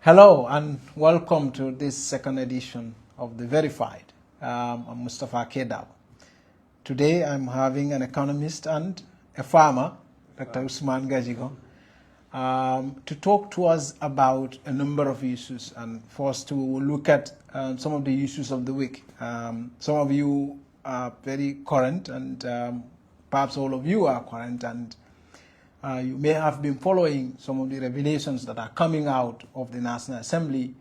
Hello and welcome to this second edition of The Verified. I'm Mustapha Darboe. Today I'm having an economist and a farmer, Dr. Usman Gajigo, to talk to us about a number of issues, and first we will look at some of the issues of the week. Some of you are very current, and perhaps all of you are current, and you may have been following some of the revelations that are coming out of the National Assembly.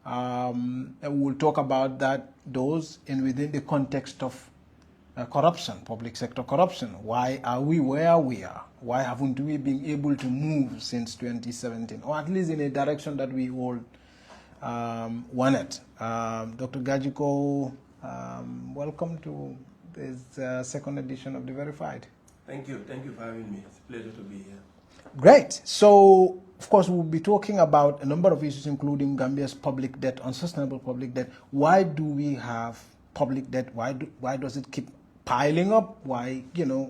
We'll talk about those within the context of corruption, public sector corruption. Why are we where we are? Why haven't we been able to move since 2017, or at least in a direction that we all wanted? Dr. Gajigo, welcome to this second edition of The Verified. Thank you for having me. It's a pleasure to be here. Great. So, of course, we'll be talking about a number of issues, including Gambia's public debt, unsustainable public debt. Why do we have public debt? Why does it keep piling up? Why,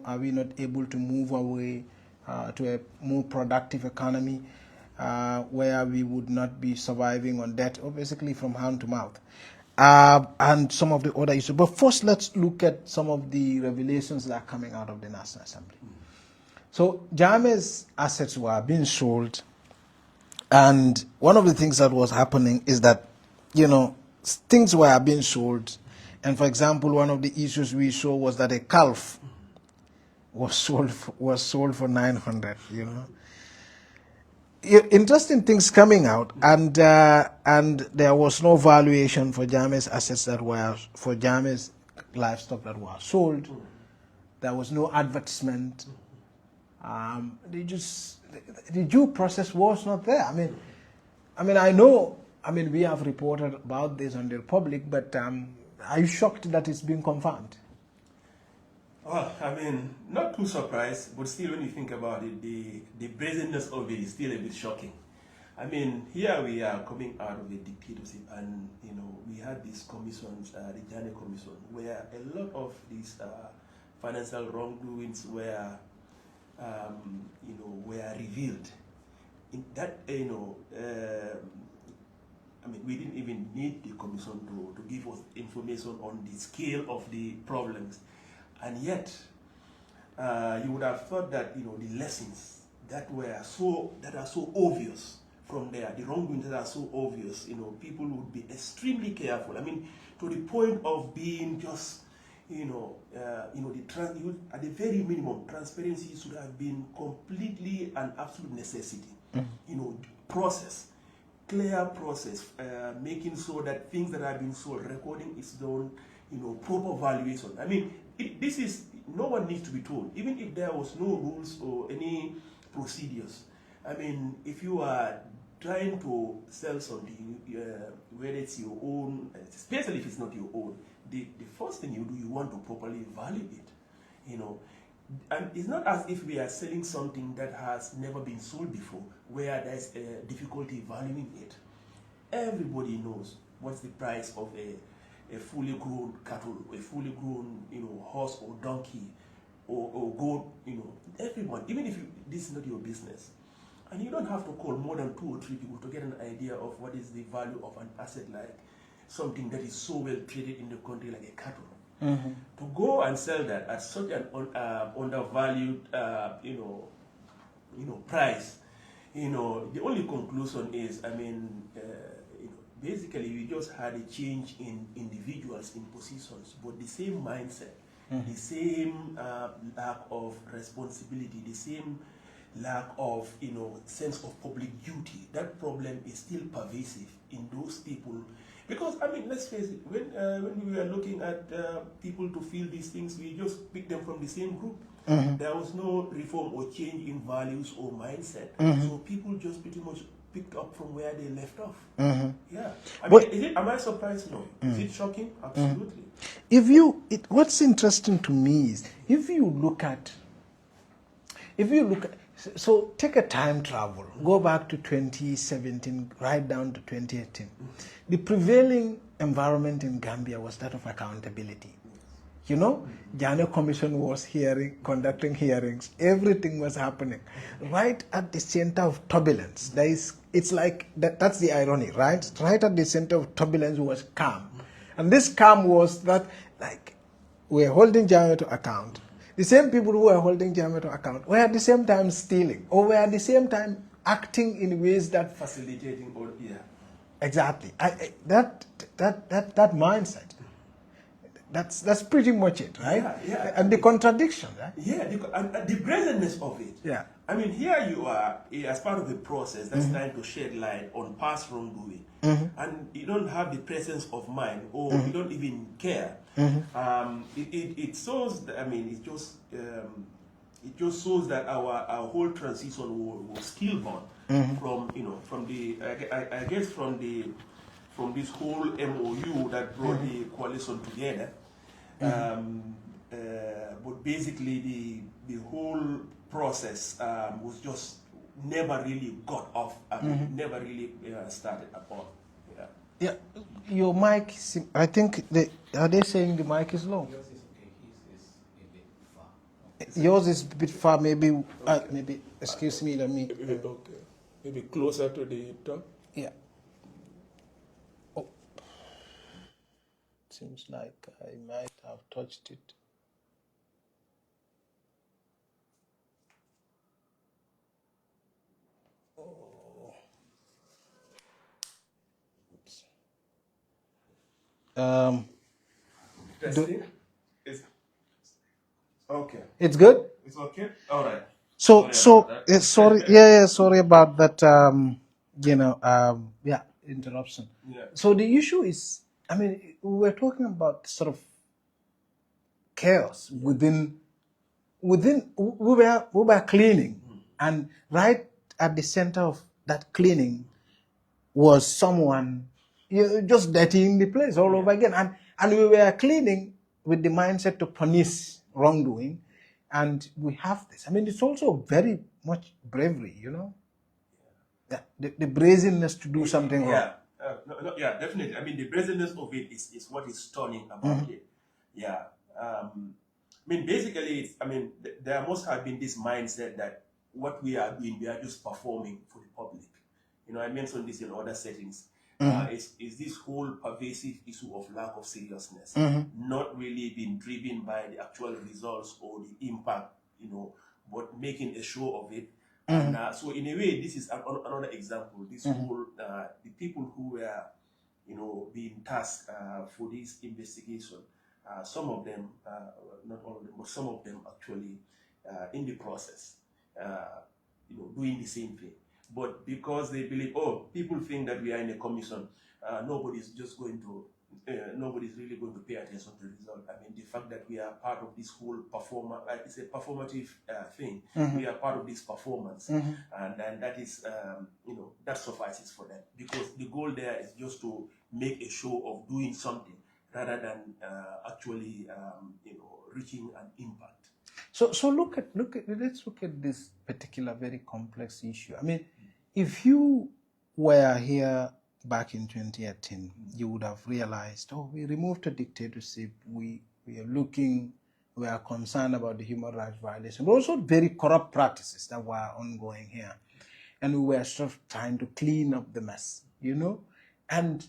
are we not able to move away to a more productive economy where we would not be surviving on debt, or basically from hand to mouth? And some of the other issues. But first, let's look at some of the revelations that are coming out of the National Assembly. So, Jammeh's assets were being sold, and one of the things that was happening is that, things were being sold. And for example, one of the issues we saw was that a calf was sold for 900. Interesting things coming out, and there was no valuation for Jammeh's assets for Jammeh's livestock that were sold. There was no advertisement. The due process was not there. I know we have reported about this on the Republic, but are you shocked that it's been confirmed? Well, not too surprised, but still, when you think about it, the brazenness of it is still a bit shocking. Here we are coming out of a dictatorship, and we had these commissions, the Jammeh Commission, where a lot of these financial wrongdoings were revealed. In that, we didn't even need the commission to give us information on the scale of the problems. And yet, you would have thought that the lessons that are so obvious from there, the wrongdoings that are so obvious, people would be extremely careful. To the point of being just, at the very minimum, transparency should have been completely an absolute necessity. Clear process, making sure that things that have been sold, recording is done, proper valuation. No one needs to be told, even if there was no rules or any procedures. If you are trying to sell something, whether it's your own, especially if it's not your own, the first thing you do, you want to properly value it. And it's not as if we are selling something that has never been sold before, where there's a difficulty valuing it. Everybody knows what's the price of a fully grown cattle, a fully grown, horse or donkey or goat, everyone, even if this is not your business. And you don't have to call more than 2 or 3 people to get an idea of what is the value of an asset like something that is so well traded in the country like a cattle. To go and sell that at such an undervalued, price, the only conclusion is, basically we just had a change in individuals in positions, but the same mindset, the same lack of responsibility, the same lack of sense of public duty. That problem is still pervasive in those people. Because, let's face it, when we were looking at people to feel these things, we just picked them from the same group. There was no reform or change in values or mindset. So people just pretty much picked up from where they left off. Yeah. Am I surprised? No. Is it shocking? Absolutely. What's interesting to me is, if you look at, so take a time travel, go back to 2017, right down to 2018. The prevailing environment in Gambia was that of accountability. You know, Jano Commission was conducting hearings. Everything was happening. Right at the center of turbulence, it's like, that's the irony, right? Right at the center of turbulence was calm. And this calm was that, like, we're holding Jano to account. The same people who were holding Jano to account were at the same time stealing, or were at the same time acting in ways that... Facilitating, or, yeah. Exactly. That mindset. That's pretty much it, right? Yeah. And the contradiction, right? Yeah, and the brazenness of it. Yeah. I mean, here you are, as part of a process that's trying to shed light on past wrongdoing, and you don't have the presence of mind, or you don't even care. It shows. I mean, it just shows that our whole transition was stillborn from the I guess from this whole MOU that brought the coalition together. But basically, the whole process was just never really got off. Never really started at all. Yeah, your mic. I think are they saying the mic is low? Yours is okay. His is a bit far. Yours is a bit far. Maybe maybe. Excuse me. Let me. Okay. Maybe closer to the top. Yeah. Oh. Seems like I might have touched it. Oh. Oops. Testing. It's okay. It's good. It's okay. All right. Sorry, sorry about that. Interruption. Yeah. So the issue is, I mean, we were talking about sort of chaos within. We were cleaning, and right at the center of that cleaning was someone just dirtying the place all over again, and we were cleaning with the mindset to punish wrongdoing. And we have this. I mean, it's also very much bravery, you know? Yeah, the brazenness to do something wrong. Yeah, definitely. I mean, the brazenness of it is what is stunning about it. Yeah. I mean, basically, there must have been this mindset that what we are doing, we are just performing for the public. You know, I mentioned this in other settings. Is this whole pervasive issue of lack of seriousness, not really being driven by the actual results or the impact, you know, but making a show of it. And so in a way, this is another example. This whole, the people who were, you know, being tasked for this investigation, some of them, not all of them, but some of them actually in the process, you know, doing the same thing. But because they believe, people think that we are in a commission, nobody's really going to pay attention to the result. I mean, the fact that we are part of this whole it's a performative thing. We are part of this performance, and that is, you know, that suffices for them, because the goal there is just to make a show of doing something rather than actually, you know, reaching an impact. So let's look at this particular very complex issue. I mean, if you were here back in 2018, you would have realized, we removed a dictatorship, we are concerned about the human rights violation, but also very corrupt practices that were ongoing here. And we were sort of trying to clean up the mess, you know? And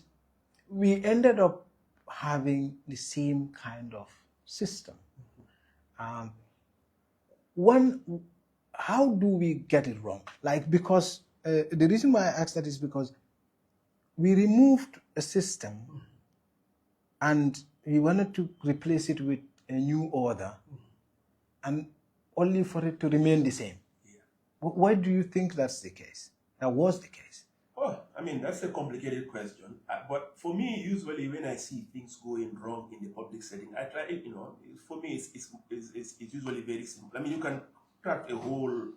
we ended up having the same kind of system. How do we get it wrong? Like, because the reason why I asked that is because we removed a system and we wanted to replace it with a new order, and only for it to remain the same. Yeah. Why do you think that's the case? That was the case? Oh, I mean, that's a complicated question. But for me, usually when I see things going wrong in the public setting, I try, you know, for me, it's usually very simple. I mean, you can track a whole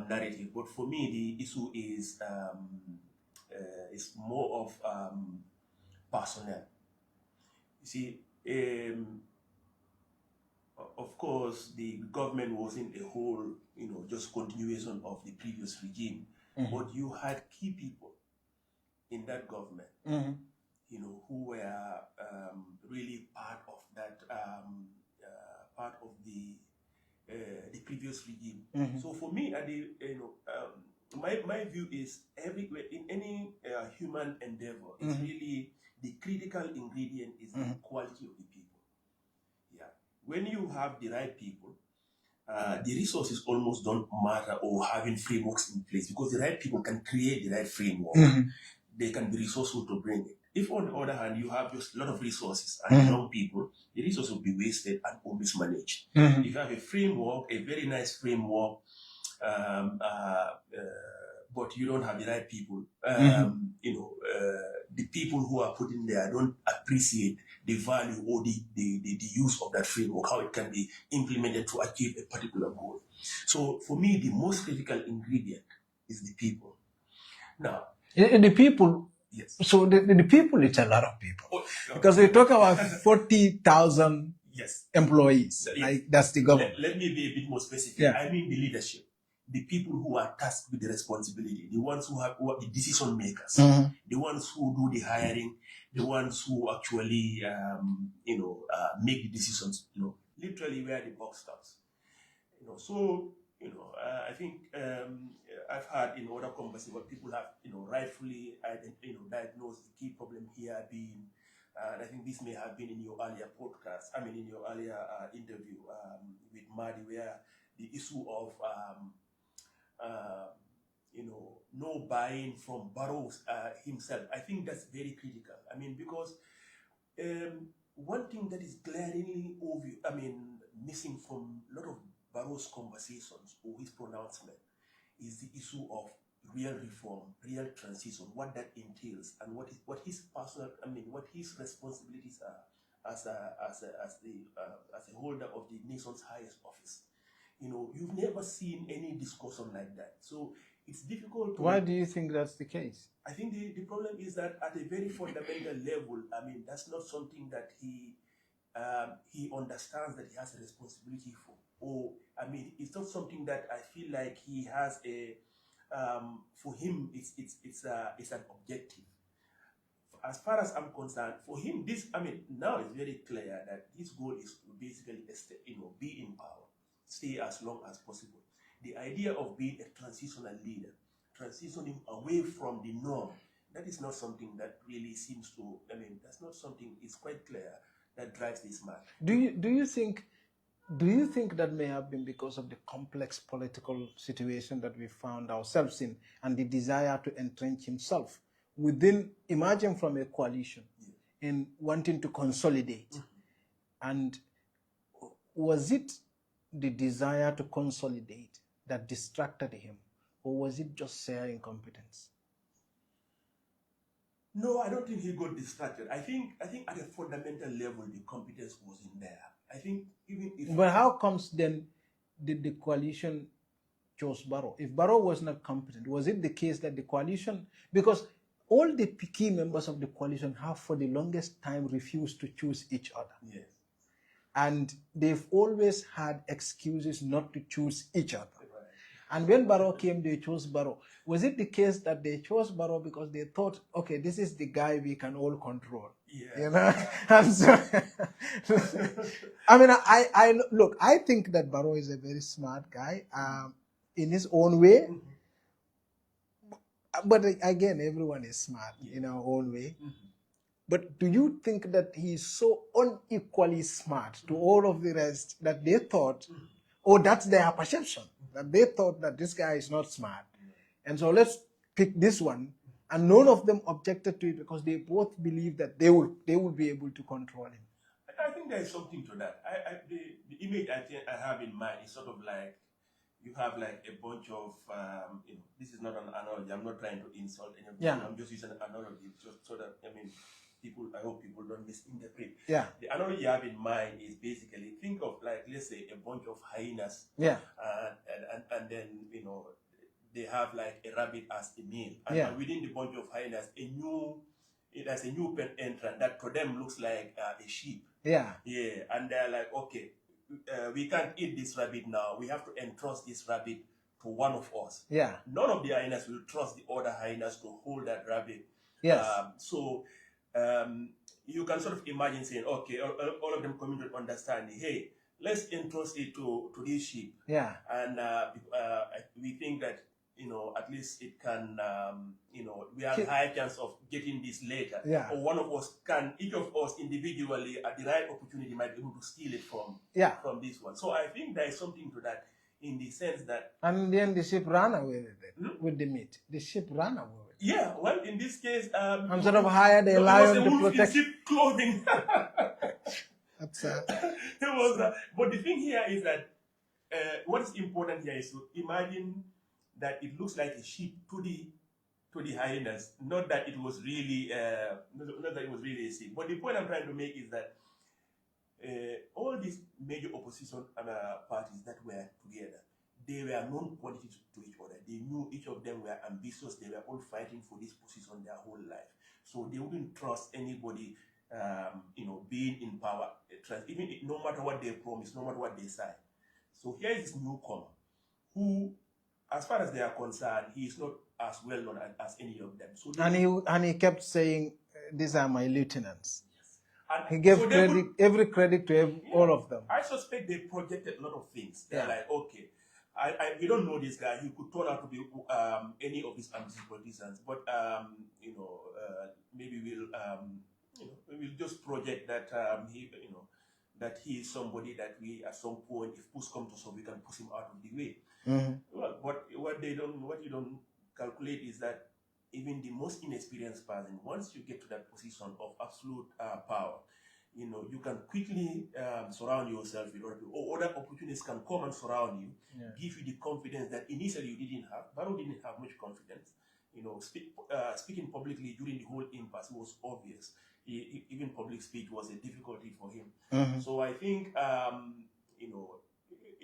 narrative, but for me, the issue is more of personnel. You see, of course, the government wasn't a whole, you know, just continuation of the previous regime, but you had key people in that government who were really part of that, part of the previous regime. So for me, my view is everywhere in any human endeavor, it's really the critical ingredient is the quality of the people. Yeah, when you have the right people, the resources almost don't matter, or having frameworks in place, because the right people can create the right framework. They can be resourceful to bring it. If on the other hand you have just a lot of resources and young people, the resources will be wasted and mismanaged. If you have a framework, a very nice framework, but you don't have the right people, the people who are put in there don't appreciate the value or the use of that framework, how it can be implemented to achieve a particular goal. So for me, the most critical ingredient is the people. Now, the people, yes. So the people, it's a lot of people. Because we talk about 40,000 yes. employees. Yes. Like, that's the government. Let me be a bit more specific. Yeah. I mean the leadership. The people who are tasked with the responsibility, the ones who are the decision makers, the ones who do the hiring, the ones who actually, make the decisions, literally where the buck stops. So, I think I've had in other conversations what people have, rightfully, diagnosed the key problem here being, and I think this may have been in your earlier podcast, in your earlier interview with Madi, where the issue of, no buy-in from Barrow himself. I think that's very critical. Because one thing that is glaringly obvious, missing from a lot of Barrow's conversations or his pronouncement is the issue of real reform, real transition, what that entails, and what his personal, what his responsibilities are as a holder of the nation's highest office. You've never seen any discussion like that. So it's difficult to... Why do you think that's the case? I think the problem is that at a very fundamental level, that's not something that he understands that he has a responsibility for. Or, it's not something that I feel like he has a... for him, it's an objective. As far as I'm concerned, for him, this, now it's very clear that his goal is to basically, be in power, stay as long as possible. The idea of being a transitional leader, transitioning away from the norm, that is not something that really seems to, that's not something, it's quite clear, that drives this man. Do you think that may have been because of the complex political situation that we found ourselves in, and the desire to entrench himself within, imagine from a coalition, in wanting to consolidate? And was it the desire to consolidate that distracted him, or was it just sheer incompetence? No, I don't think he got distracted. I think at a fundamental level, the competence was in there. I think even if... But how comes then did the coalition chose Barrow? If Barrow was not competent, was it the case that the coalition... Because all the key members of the coalition have for the longest time refused to choose each other. Yes. And they've always had excuses not to choose each other. And when Barrow came, they chose Barrow. Was it the case that they chose Barrow because they thought, okay, this is the guy we can all control? Yeah. And so, look, I think that Barrow is a very smart guy in his own way. But again, everyone is smart in our own way. But do you think that he's so unequally smart to all of the rest that they thought, or that's their perception, that they thought that this guy is not smart, and so let's pick this one, and none of them objected to it because they both believed that they would be able to control him? I think there is something to that. The image I have in mind is sort of like, you have like a bunch of, this is not an analogy, I'm not trying to insult anyone, I'm just using an analogy just so that, I hope people don't misinterpret. Yeah. The analogy you have in mind is basically, think of like, let's say, a bunch of hyenas. Yeah. And then, they have like a rabbit as a meal. And within the bunch of hyenas, there's a new pet entrant that for them looks like a sheep. Yeah. Yeah. And they're like, okay, we can't eat this rabbit now. We have to entrust this rabbit to one of us. Yeah. None of the hyenas will trust the other hyenas to hold that rabbit. Yes. So you can sort of imagine saying, okay, all of them coming to understanding, hey, let's entrust it to this ship. Yeah. And we think that, at least it can, we have a high chance of getting this later. Yeah. Or one of us each of us individually at the right opportunity might be able to steal it from this one. So I think there is something to that in the sense that. And then the ship ran away with it, with the meat. The ship ran away with it. Yeah, well, in this case, I'm sort of hired a lion to protect. In ship clothing. That's it was, but the thing here is that what is important here is to imagine that it looks like a ship to the hyenas, not that it was really not that it was really a ship. But the point I'm trying to make is that all these major opposition parties that were together, they were known quantities to each other. They knew each of them were ambitious. They were all fighting for this position their whole life. So they wouldn't trust anybody, being in power, even no matter what they promise, no matter what they say. So here is this newcomer who, as far as they are concerned, he is not as well known as any of them. So and he kept saying, "These are my lieutenants." Yes. And he gave so every credit to all of them. I suspect they projected a lot of things. They're Yeah. like, okay, we don't know this guy. He could turn out to be any of these ambitious politicians, but maybe we'll just project that that he is somebody that we at some point, if push comes to shove, we can push him out of the way. Well, what you don't calculate is that even the most inexperienced person, once you get to that position of absolute power, you can quickly surround yourself with other people, or other opportunities can come and surround you, give you the confidence that initially you didn't have. Barrow didn't have much confidence. Speaking publicly during the whole impasse was obvious. Even public speech was a difficulty for him. So I think,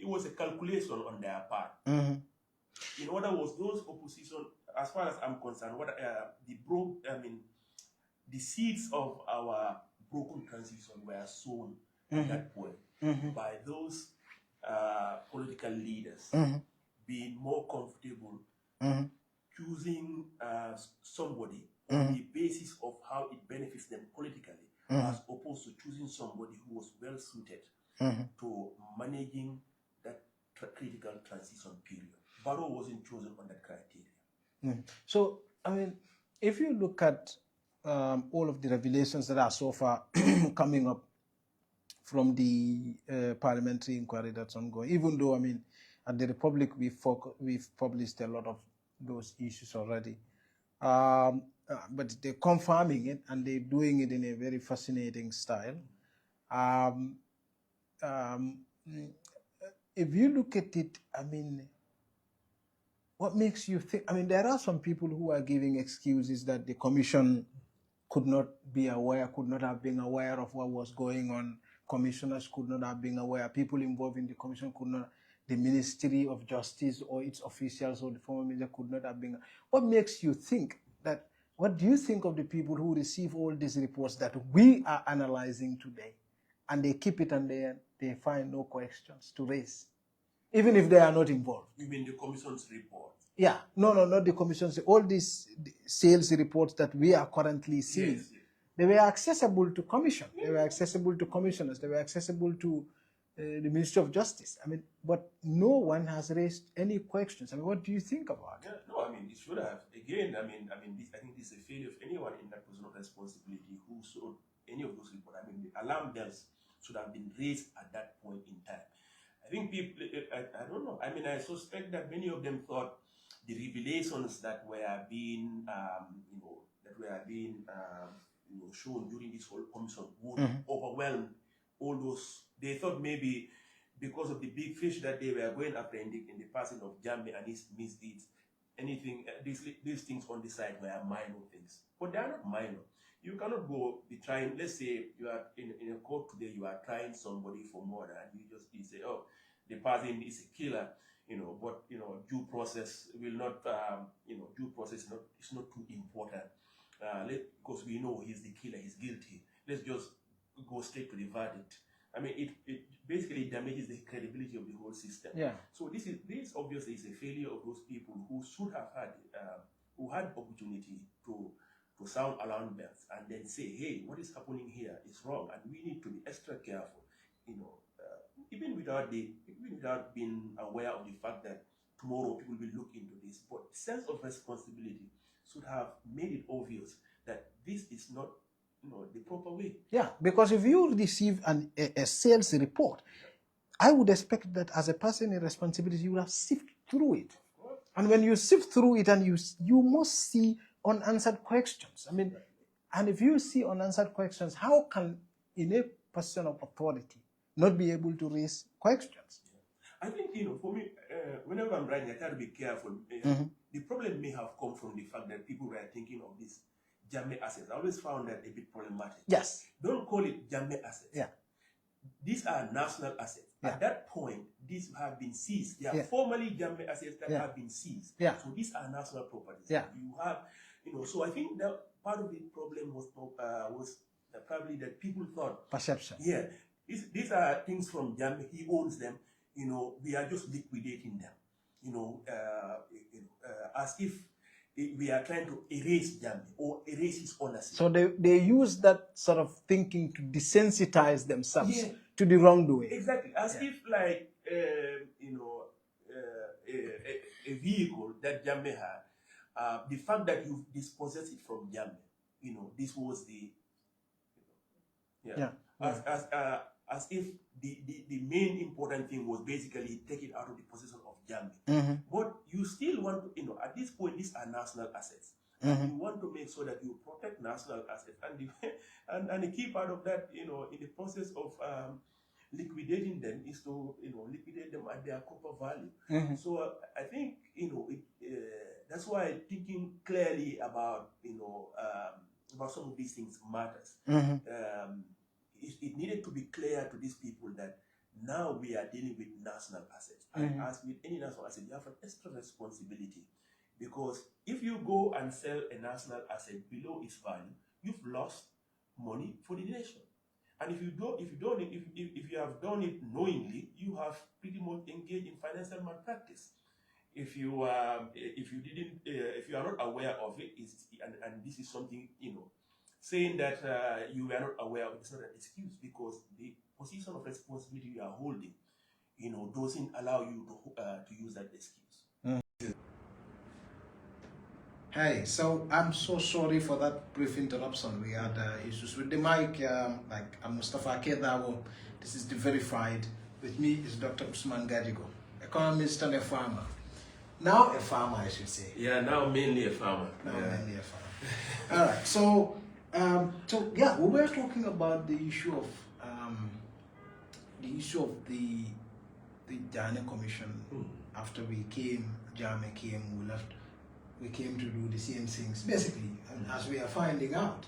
it was a calculation on their part. In other words, those opposition, as far as I'm concerned, the seeds of our broken transition were sown at that point by those political leaders being more comfortable choosing somebody on the basis of how it benefits them politically, as opposed to choosing somebody who was well suited to managing that critical transition period. Barrow wasn't chosen on that criteria. So, I mean, if you look at all of the revelations that are so far coming up from the parliamentary inquiry that's ongoing, even though, I mean, at the Republic, we've published a lot of those issues already. But they're confirming it, and they're doing it in a very fascinating style. If you look at it, I mean, what makes you think? I mean, there are some people who are giving excuses that the commission could not have been aware of what was going on. Commissioners could not have been aware. People involved in the commission could not. The Ministry of Justice or its officials or the former minister could not have been. What makes you think that? What do you think of the people who receive all these reports that we are analyzing today, and they keep it and they find no questions to raise, even if they are not involved? You mean the commission's report? Yeah, no, not the commission's. All these sales reports that we are currently seeing, Yes. they were accessible to commission. They were accessible to commissioners. They were accessible to the Ministry of Justice. I mean, but no one has raised any questions. I mean, what do you think about it? Yeah, no, I mean, it should have. Again, I think this is a failure of anyone in that position of responsibility who saw any of those reports. I mean, the alarm bells should have been raised at that point in time. I think people, I don't know. I mean, I suspect that many of them thought the revelations that were being, shown during this whole commission would overwhelm all those. They thought maybe because of the big fish that they were going after in the passing of Gambia and his misdeeds, these things on the side were minor things. But they are not minor. You cannot be trying, let's say you are in a court today, you are trying somebody for murder, and you say, oh, the person is a killer, but due process will not, due process is not too important. Because we know he's the killer, he's guilty. Let's just go straight to the verdict. I mean, it basically damages the credibility of the whole system. Yeah. So this obviously is a failure of those people who should have had, who had opportunity to to sound alarm bells and then say, hey, what is happening here is wrong, and we need to be extra careful, even without being aware of the fact that tomorrow people will look into this. But sense of responsibility should have made it obvious that this is not, the proper way. Yeah, because if you receive a sales report, I would expect that as a person in responsibility, you will have sifted through it. And when you sift through it, and you must see unanswered questions. I mean, and if you see unanswered questions, how can in a position of authority not be able to raise questions? I think, for me, whenever I'm writing, I try to be careful. The problem may have come from the fact that people were thinking of this Jammeh assets. I always found that a bit problematic. Yes. Don't call it Jammeh assets. Yeah. These are national assets. Yeah. At that point, these have been seized. They are Yeah. formerly Jammeh assets that Yeah. have been seized. Yeah. So these are national properties. Yeah. You have, so I think that part of the problem was probably that people thought, Perception. yeah, these are things from Jammeh. He owns them. We are just liquidating them. As if we are trying to erase Jammeh or erase his ownership. So they use that sort of thinking to desensitize themselves Yeah. to the wrongdoing. Exactly, as Yeah. if like a vehicle that Jammeh had, the fact that you dispossessed it from Jammeh, this was the Yeah. as if the main important thing was basically take it out of the possession of Jammeh. But you still want to, at this point, these are national assets. You want to make sure that you protect national assets, and the key part of that, in the process of liquidating them is to, liquidate them at their proper value. So I think, that's why thinking clearly about, about some of these things matters. It needed to be clear to these people that now we are dealing with national assets. And as with any national asset, you have an extra responsibility. Because if you go and sell a national asset below its value, you've lost money for the nation. And if you have done it knowingly, you have pretty much engaged in financial malpractice. If you are not aware of it, and this is something, saying that you were not aware of it is not an excuse, because the position of responsibility you are holding, doesn't allow you to use that excuse. Hey, so I'm so sorry for that brief interruption. We had issues with the mic. I'm Mustapha M.K Darboe. This is The Verified. With me is Dr. Usman Gajigo, economist and a farmer. Now a farmer, I should say. Yeah, now mainly a farmer. Mainly a farmer. All right. So we were talking about the issue of the Jammeh Commission. After Jammeh came, we left. We came to do the same things, basically, as we are finding out.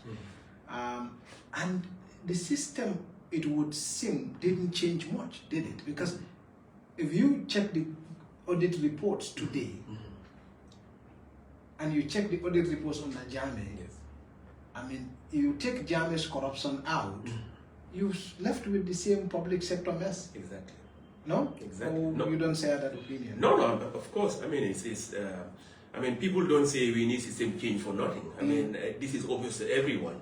And the system, it would seem, didn't change much, did it? Because if you check the audit reports today, and you check the audit reports on the Jammeh, Yes. I mean, you take Jammeh's corruption out, you're left with the same public sector mess. Exactly. No? Exactly. Or No. you don't share that opinion? No, of course. I mean, people don't say we need system change for nothing. I mean, this is obvious to everyone.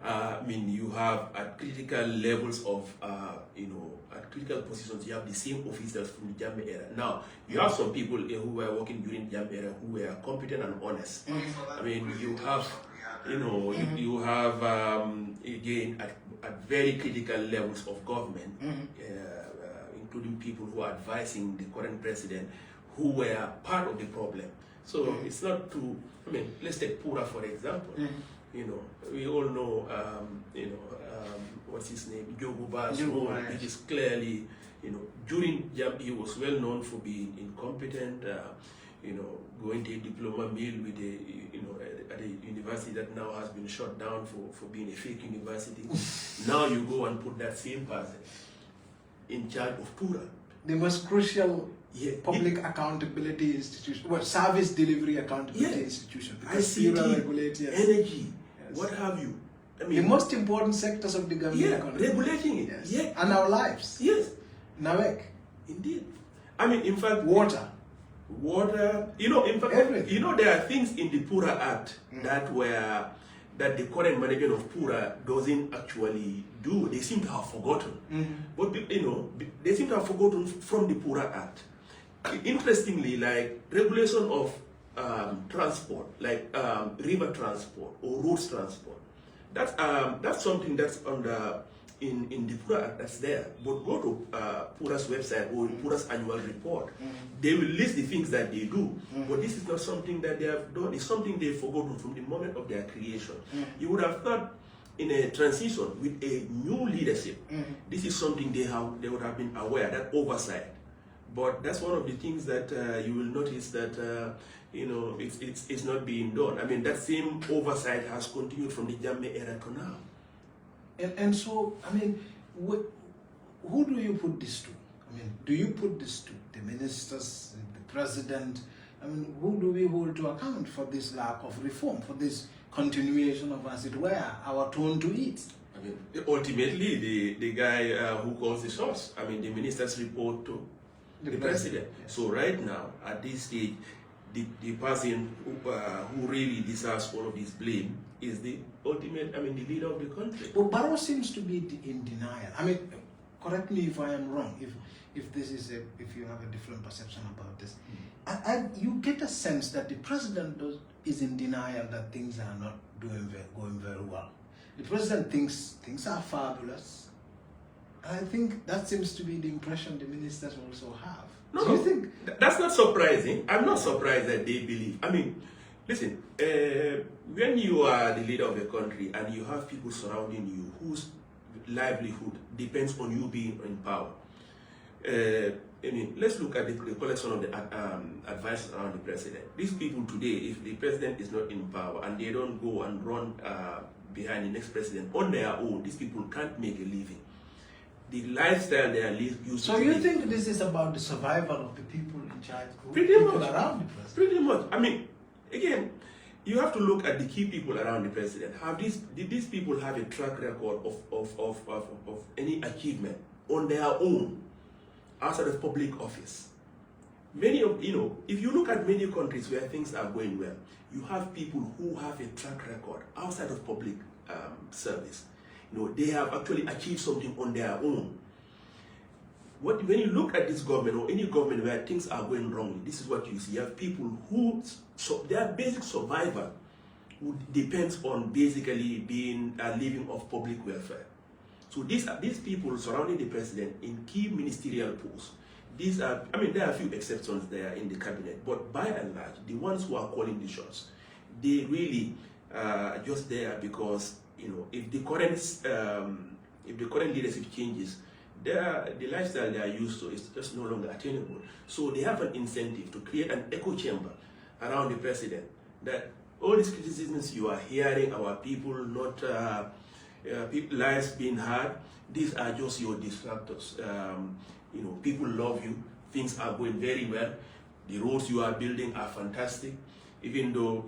I mean, you have at critical levels of, at critical positions, you have the same officers from the Jammeh era. Now, you have some people who were working during the Jammeh era who were competent and honest. I mean, you have, you have, again, at very critical levels of government, including people who are advising the current president, who were part of the problem. So it's not too, let's take Pura for example. We all know, what's his name, Jogo Barrow, which is clearly, during Jammeh, he was well known for being incompetent, going to a diploma mill with at a university that now has been shut down for being a fake university. Now you go and put that same person in charge of Pura. The most crucial public accountability institution, service delivery accountability institution. ICT, regulated, energy, yes. What have you. I The most important sectors of the Gambian economy. Regulating it. Yes. Yeah. And our lives. Yes. Nawek. Indeed. I mean, in fact, water, in fact, everything. there are things in the Pura Act that were that the current management of Pura doesn't actually do. They seem to have forgotten. But they seem to have forgotten from the Pura Act. Interestingly, like regulation of transport, like river transport or roads transport, that's something that's under in the Pura Act that's there. But go to Pura's website or Pura's annual report, they will list the things that they do. But this is not something that they have done. It's something they've forgotten from the moment of their creation. You would have thought in a transition with a new leadership, this is something they would have been aware, that oversight. But that's one of the things that you will notice that it's not being done. I mean, that same oversight has continued from the Jammeh era to now. And so, I mean, who do you put this to? I mean, do you put this to the ministers, the president? I mean, who do we hold to account for this lack of reform, for this continuation of, as it were, our turn to eat? I mean, ultimately, the guy who calls the shots, I mean, the ministers report to the president. Yes. So right now, at this stage, the person who really deserves all of this blame is the ultimate, the leader of the country. But Barrow seems to be in denial. I mean, correct me if I am wrong, if this is if you have a different perception about this. You get a sense that the president is in denial that things are not going very well. The president thinks things are fabulous. And I think that seems to be the impression the ministers also have. No, Do you think that's not surprising. I'm not surprised that they believe. I mean, listen, when you are the leader of a country and you have people surrounding you whose livelihood depends on you being in power, let's look at the collection of the advice around the president. These people today, if the president is not in power and they don't go and run behind the next president on their own, these people can't make a living. The lifestyle they are used so? to You live. think this is about the survival of the people in charge, Pretty people much. around the president? Pretty much. I mean, again, you have to look at the key people around the president. Did these people have a track record of any achievement on their own outside of public office? Many of, if you look at many countries where things are going well, you have people who have a track record outside of public service. They have actually achieved something on their own. When you look at this government or any government where things are going wrong, this is what you see. You have people who, their basic survival depends on basically being living off public welfare. So these people surrounding the president in key ministerial posts, there are a few exceptions there in the cabinet, but by and large, the ones who are calling the shots, they really are just there because if the current leadership changes, the lifestyle they are used to is just no longer attainable. So they have an incentive to create an echo chamber around the president, that all these criticisms you are hearing, our people not lives being hard, these are just your distractors. People love you, things are going very well, the roads you are building are fantastic. Even though,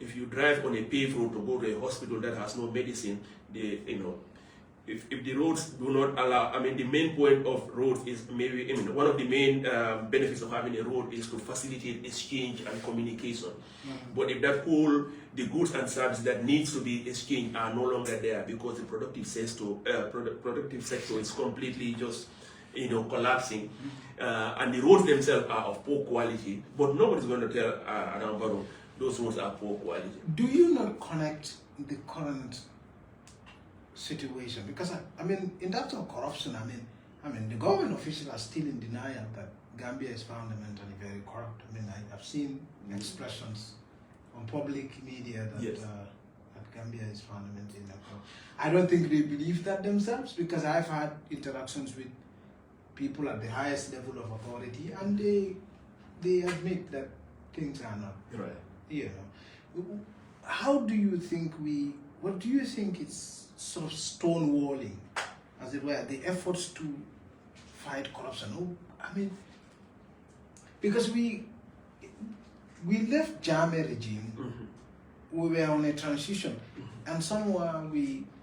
if you drive on a paved road to go to a hospital that has no medicine, if the roads do not allow, the main point of roads is maybe, one of the main benefits of having a road is to facilitate exchange and communication. But if the goods and services that needs to be exchanged are no longer there because the productive sector is completely just, collapsing, and the roads themselves are of poor quality, but nobody's going to tell Adama Barrow those roads are poor quality. Do you not connect the current situation? Because in terms of corruption, the government officials are still in denial that Gambia is fundamentally very corrupt. I've seen expressions on public media that, yes, that Gambia is fundamentally corrupt. I don't think they believe that themselves, because I've had interactions with people at the highest level of authority, and they admit that things are not right. How do you think what do you think is sort of stonewalling, as it were, the efforts to fight corruption? Because we left Jammeh regime, we were on a transition, and somewhere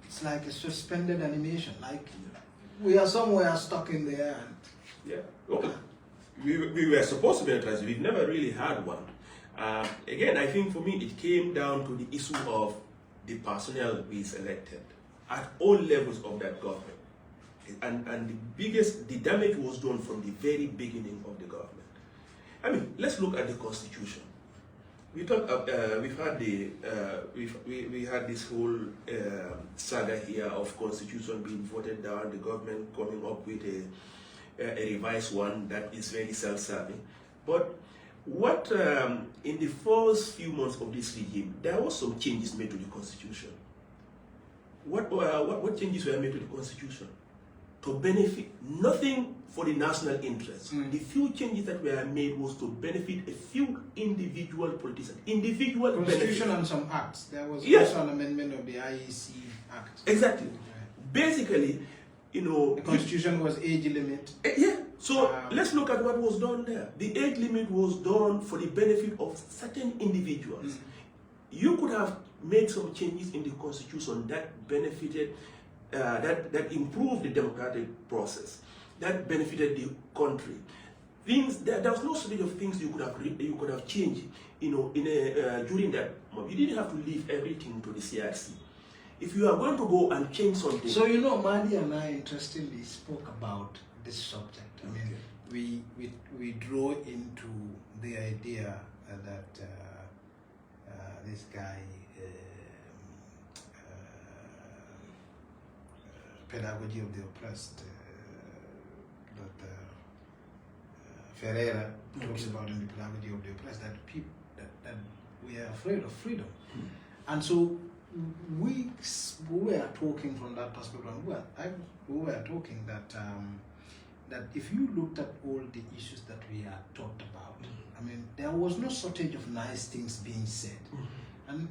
it's like a suspended animation, like we are somewhere stuck in there. We were supposed to be in a transition. We've never really had one. Again, I think for me it came down to the issue of the personnel we selected at all levels of that government. And the damage was done from the very beginning of the government. I mean, let's look at the Constitution. We had this whole saga here of Constitution being voted down, the government coming up with a revised one that is very self-serving. But what in the first few months of this regime, there was some changes made to the Constitution. What changes were made to the Constitution? To benefit nothing for the national interest. The few changes that were made was to benefit a few individual politicians. Individual Constitution benefit. and some acts. There was Yes. also an amendment of the IEC Act. Exactly. Right. Basically, you know, The Constitution was age limit. yeah. So let's look at what was done there. The age limit was done for the benefit of certain individuals. You could have made some changes in the Constitution that benefited, that improved the democratic process, that benefited the country. Things there was no shortage of things you could have changed, you know, during that month. You didn't have to leave everything to the CRC. If you are going to go and change something. So you know, Madi and I interestingly spoke about this subject. I mean, we draw into the idea that this guy, Pedagogy of the Oppressed, that Ferreira talks about in the Pedagogy of the Oppressed, that people that we are afraid of freedom, and so we were talking from that perspective. We were talking that that if you looked at all the issues that we had talked about, I mean, there was no shortage of nice things being said, and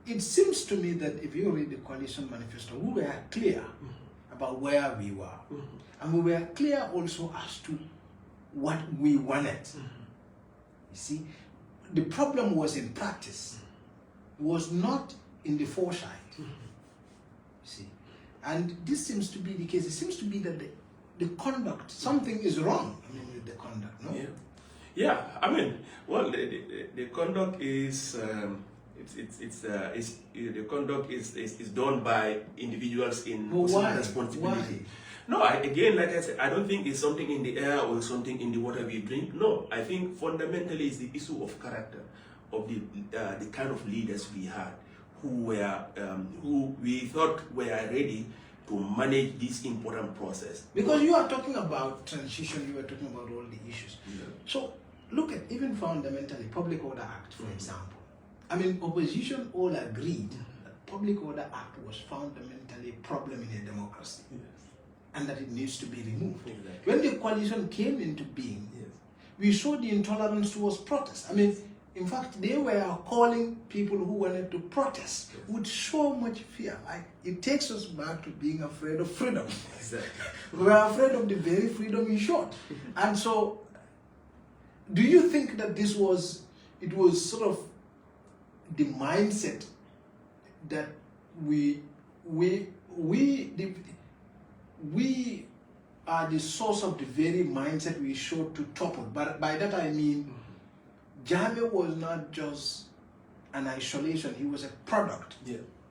it seems to me that if you read the coalition manifesto, we were clear about where we were, and we were clear also as to what we wanted. You see, the problem was in practice, was not in the foresight. You see, and this seems to be the case. It seems to be that the conduct, something is wrong. I mean, with the conduct, no? Yeah. I mean, well, the conduct is the conduct is done by individuals in personal responsibility. Why? No, again, like I said, I don't think it's something in the air or something in the water we drink. No, I think fundamentally it's the issue of character, of the kind of leaders we had, who we thought were ready to manage this important process. Because you are talking about transition, you are talking about all the issues. So look at even fundamentally Public Order Act, for example. I mean, opposition all agreed that Public Order Act was fundamentally a problem in a democracy, and that it needs to be removed. Exactly. When the coalition came into being, we saw the intolerance towards protest. I mean, in fact, they were calling people who wanted to protest with so much fear. Like, it takes us back to being afraid of freedom. Exactly. We were afraid of the very freedom we shot. And so, do you think that it was sort of the mindset that we are the source of the very mindset we showed to topple? But by that I mean, Jammeh was not just an isolation, he was a product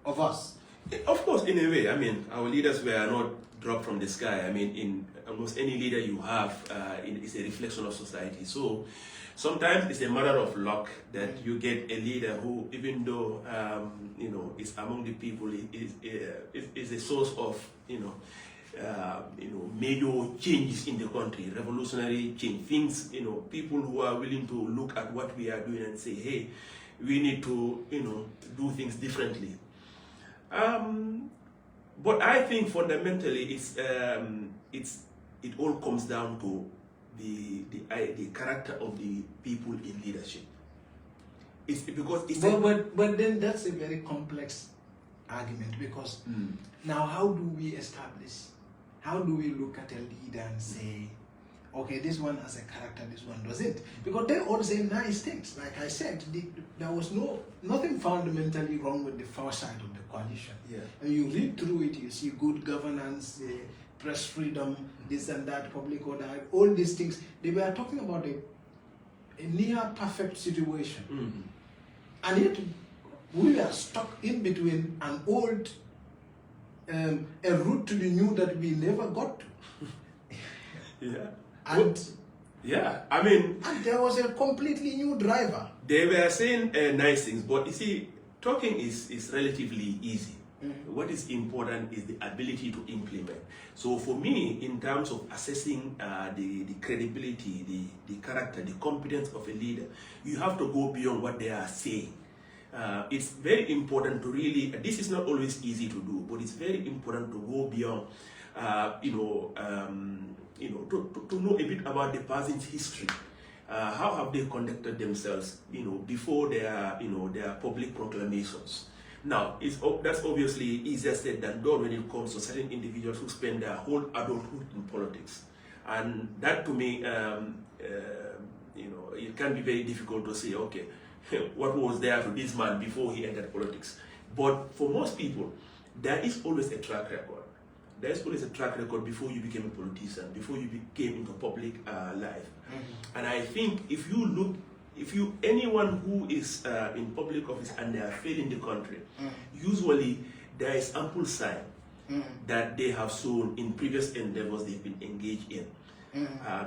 of us. Of course, in a way. I mean, our leaders were not dropped from the sky. I mean, in almost any leader you have is a reflection of society. So sometimes it's a matter of luck that you get a leader who, even though is among the people, is a source of major changes in the country, revolutionary change, things, people who are willing to look at what we are doing and say, hey, we need to, do things differently. But I think fundamentally it all comes down to the character of the people in leadership. But then that's a very complex argument, because now how do we establish? How do we look at a leader and say, okay, this one has a character, this one doesn't? Because they all say nice things. Like I said, there was nothing fundamentally wrong with the far side of the coalition. And you read through it, you see good governance, press freedom, this and that, public order, all these things. They were talking about a near perfect situation. And yet, we are stuck in between an old, a route to the new that we never got to. Yeah. And yeah, I mean, and there was a completely new driver. They were saying nice things, but you see, talking is relatively easy. What is important is the ability to implement. So for me, in terms of assessing the credibility, the character, the competence of a leader, you have to go beyond what they are saying. It's very important to really, this is not always easy to do, but it's very important to go beyond, to know a bit about the person's history. How have they conducted themselves, before their public proclamations? Now, that's obviously easier said than done when it comes to certain individuals who spend their whole adulthood in politics, and that to me, it can be very difficult to say, okay, what was there to this man before he entered politics? But for most people, there is always a track record. There is always a track record before you became a politician, before you came into public life. And I think anyone who is in public office and they are failing the country, usually there is ample sign that they have shown in previous endeavors they've been engaged in.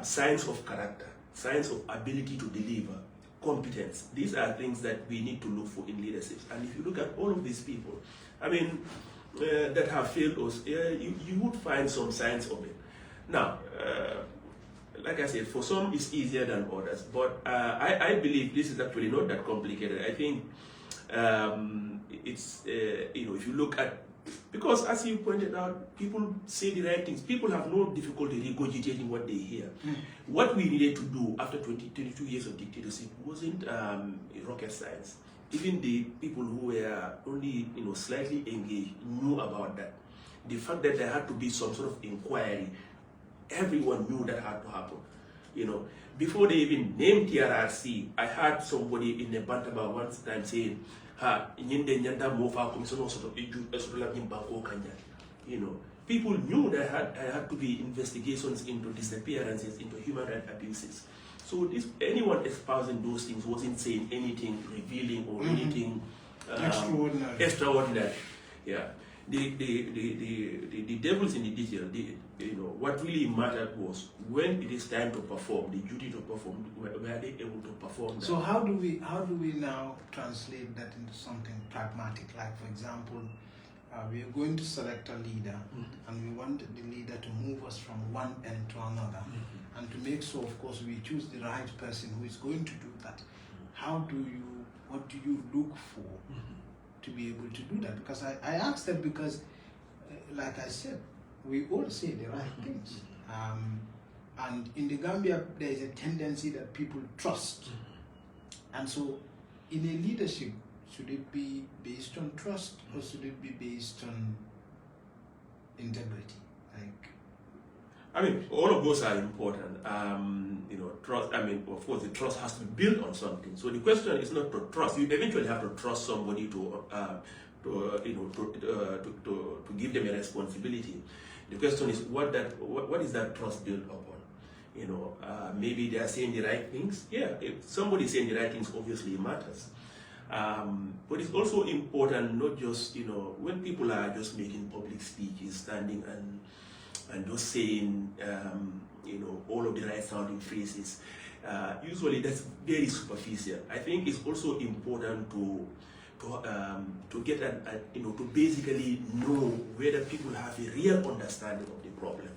Signs of character, signs of ability to deliver, competence. These are things that we need to look for in leadership. And if you look at all of these people, I mean, that have failed us, you would find some signs of it. Now, like I said, for some it's easier than others, but I believe this is actually not that complicated. I think it's, if you look at, because as you pointed out, people say the right things. People have no difficulty regurgitating what they hear. What we needed to do after 22 years of dictatorship wasn't rocket science. Even the people who were only slightly engaged knew about that. The fact that there had to be some sort of inquiry, everyone knew that had to happen. Before they even named TRRC, I heard somebody in the Bantaba one time saying, people knew there had to be investigations into disappearances, into human rights abuses. So anyone espousing those things wasn't saying anything revealing or anything extraordinary. Yeah. The devil's in the detail. What really mattered was when it is time to perform, the duty to perform, were they able to perform that? So how do we now translate that into something pragmatic? Like, for example, we are going to select a leader, and we want the leader to move us from one end to another, and to make sure, of course, we choose the right person who is going to do that. What do you look for to be able to do that? Because I asked that because, like I said, we all say the right things. And in the Gambia, there is a tendency that people trust. And so, in a leadership, should it be based on trust or should it be based on integrity? I mean, all of those are important. Trust. I mean, of course, the trust has to be built on something. So the question is not to trust. You eventually have to trust somebody to give them a responsibility. The question is what is that trust built upon? Maybe they are saying the right things. Yeah, if somebody is saying the right things, obviously it matters. But it's also important, not just when people are just making public speeches, standing and just saying all of the right sounding phrases. Usually that's very superficial. I think it's also important to get to basically know whether people have a real understanding of the problem.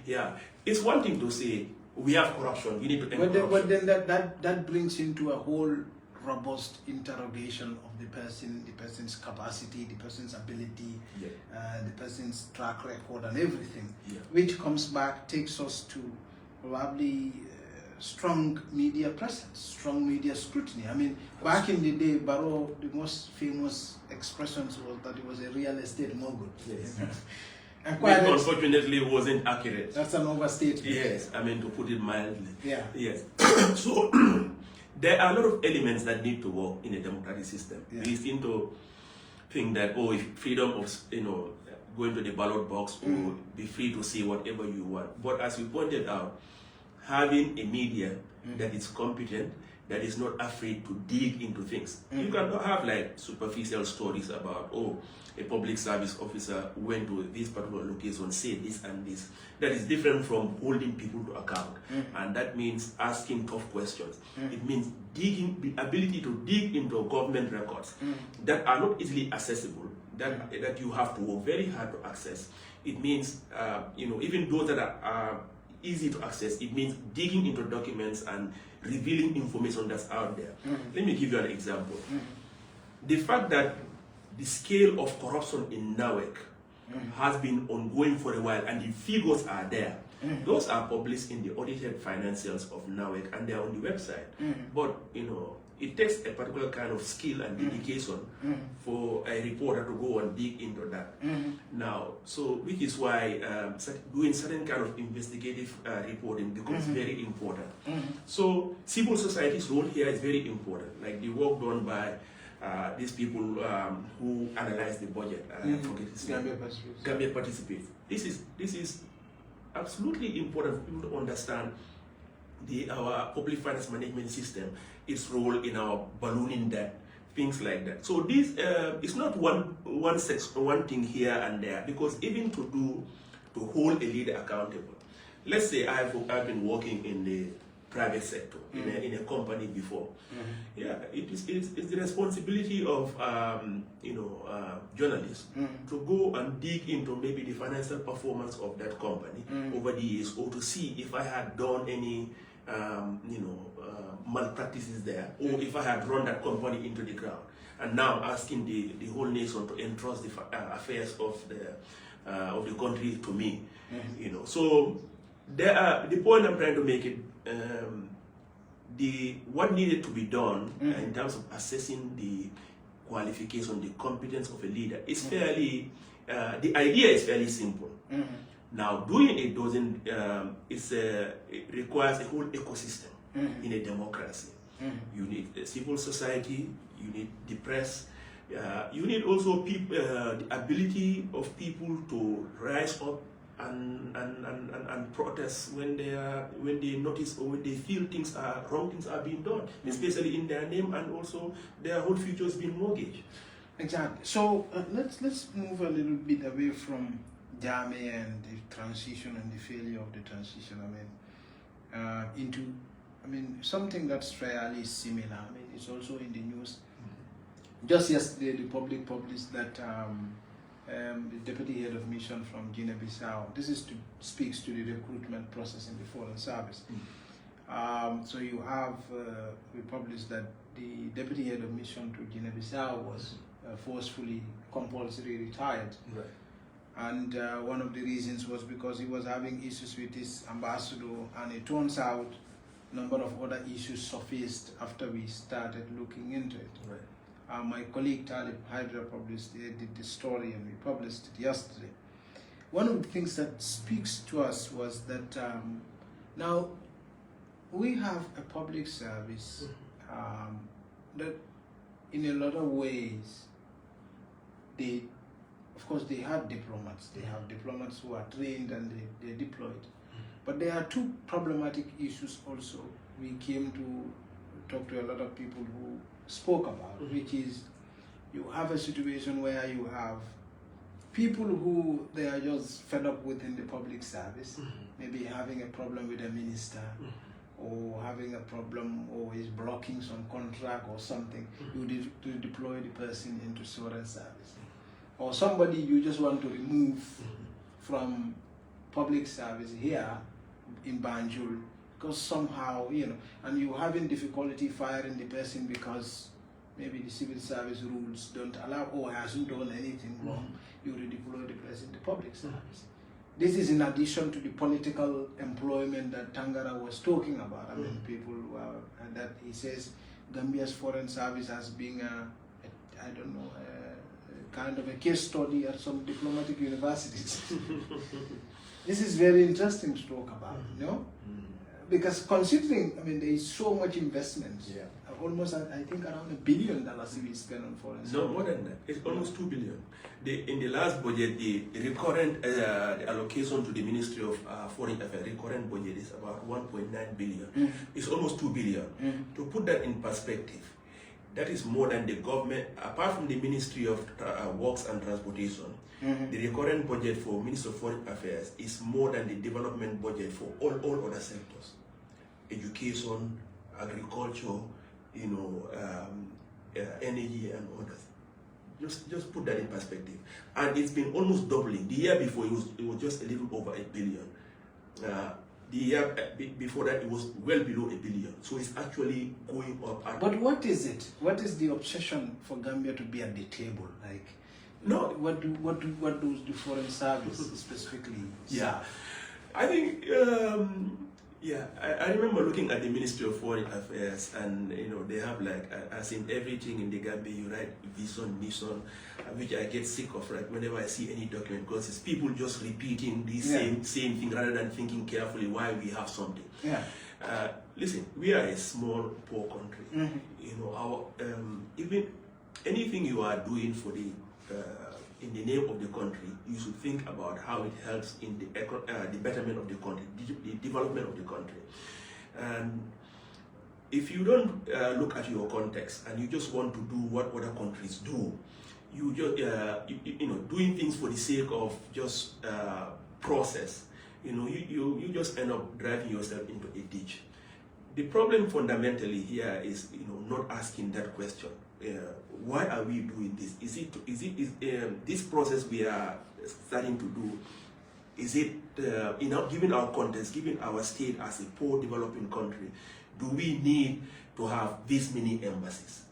Yeah, it's one thing to say we have corruption, we need to end corruption. But then that brings into a whole robust interrogation of the person's capacity, the person's ability, the person's track record and everything, which comes back, takes us to probably strong media presence, strong media scrutiny. I mean, back in the day, Barrow, the most famous expressions was that he was a real estate mogul. Yes. And which unfortunately wasn't accurate. That's an overstatement. Yes, I mean, to put it mildly. Yeah. Yes. So there are a lot of elements that need to work in a democratic system. Yeah. We seem to think that, if freedom of going to the ballot box or be free to say whatever you want. But as we pointed out, having a media that is competent, that is not afraid to dig into things. You cannot have like superficial stories about, oh, a public service officer went to this particular location, said this and this. That is different from holding people to account. And that means asking tough questions. It means digging, the ability to dig into government records that are not easily accessible, that you have to work very hard to access. It means, even those that are easy to access, it means digging into documents and revealing information that's out there. Let me give you an example. The fact that the scale of corruption in NAWEC has been ongoing for a while, and the figures are there. Those are published in the audited financials of NAWEC, and they are on the website. But it takes a particular kind of skill and dedication for a reporter to go and dig into that. Now, so which is why doing certain kind of investigative reporting becomes very important. So civil society's role here is very important, like the work done by these people who analyze the budget. Gambia participates. This is absolutely important for people to understand our public finance management system, its role in our ballooning debt, things like that. So this it's not one thing here and there, because even to hold a leader accountable. Let's say I've been working in the private sector in a company before. Yeah, it's the responsibility of journalists to go and dig into maybe the financial performance of that company over the years, or to see if I had done any malpractices there, or if I had run that company into the ground. And now asking the whole nation to entrust the affairs of the country to me. So the point I'm trying to make it, what needed to be done in terms of assessing the qualification, the competence of a leader is fairly, the idea is fairly simple. Now, doing it doesn't, it requires a whole ecosystem in a democracy. You need a civil society, you need the press, you need also the ability of people to rise up and protest when they notice or when they feel wrong things are being done, especially in their name, and also their whole future is being mortgaged. Exactly. So let's move a little bit away from Jammeh and the transition and the failure of the transition. Into something that's fairly similar. It's also in the news. Just yesterday, the public published that the deputy head of mission from Guinea-Bissau. This speaks to the recruitment process in the foreign service. So you have we published that the deputy head of mission to Guinea-Bissau was forcefully, compulsory retired. Right. And one of the reasons was because he was having issues with his ambassador, and it turns out a number of other issues surfaced after we started looking into it. Right. My colleague Talib Hydra did the story, and we published it yesterday. One of the things that speaks to us was that now we have a public service that in a lot of ways, of course they have diplomats. They have diplomats who are trained and they're deployed. But there are two problematic issues also we came to talk to a lot of people who spoke about, which is you have a situation where you have people who they are just fed up within the public service, maybe having a problem with a minister, or having a problem, or is blocking some contract or something. You deploy the person into foreign service. Or somebody you just want to remove from public service here in Banjul, because somehow, and you're having difficulty firing the person because maybe the civil service rules don't allow, or hasn't done anything wrong, you redeploy the person in the public service. This is in addition to the political employment that Tangara was talking about. People who are, and that he says Gambia's foreign service has been kind of a case study at some diplomatic universities. This is very interesting to talk about, because considering, there is so much investment almost, I think, around $1 billion we spend on foreign service. No, more than that. It's almost 2 billion. In the last budget, the recurrent the allocation to the Ministry of Foreign Affairs, recurrent budget is about 1.9 billion. It's almost 2 billion. To put that in perspective, that is more than the government, apart from the Ministry of Works and Transportation, the recurrent budget for Ministry of Foreign Affairs is more than the development budget for all other sectors. Education, agriculture, energy and others. Just put that in perspective. And it's been almost doubling. The year before it was just a little over 8 billion. The year before that it was well below 1 billion. So it's actually going up. But what is it? What is the obsession for Gambia to be at the table? Like, no, what does the foreign service specifically? Yeah, I think. I remember looking at the Ministry of Foreign Affairs, and they have like, as in everything in the Gambia, you write vision, mission, which I get sick of, right? Whenever I see any document, because it's people just repeating the same thing rather than thinking carefully why we have something. Yeah. Listen, we are a small, poor country. Our even anything you are doing for the in the name of the country, you should think about how it helps in the betterment of the country, the development of the country. And if you don't look at your context and you just want to do what other countries do, you just doing things for the sake of just process, you just end up driving yourself into a ditch. The problem fundamentally here is not asking that question. Why are we doing this? Is this process we are starting to do? Is it given our context, given our state as a poor developing country, do we need to have this many embassies?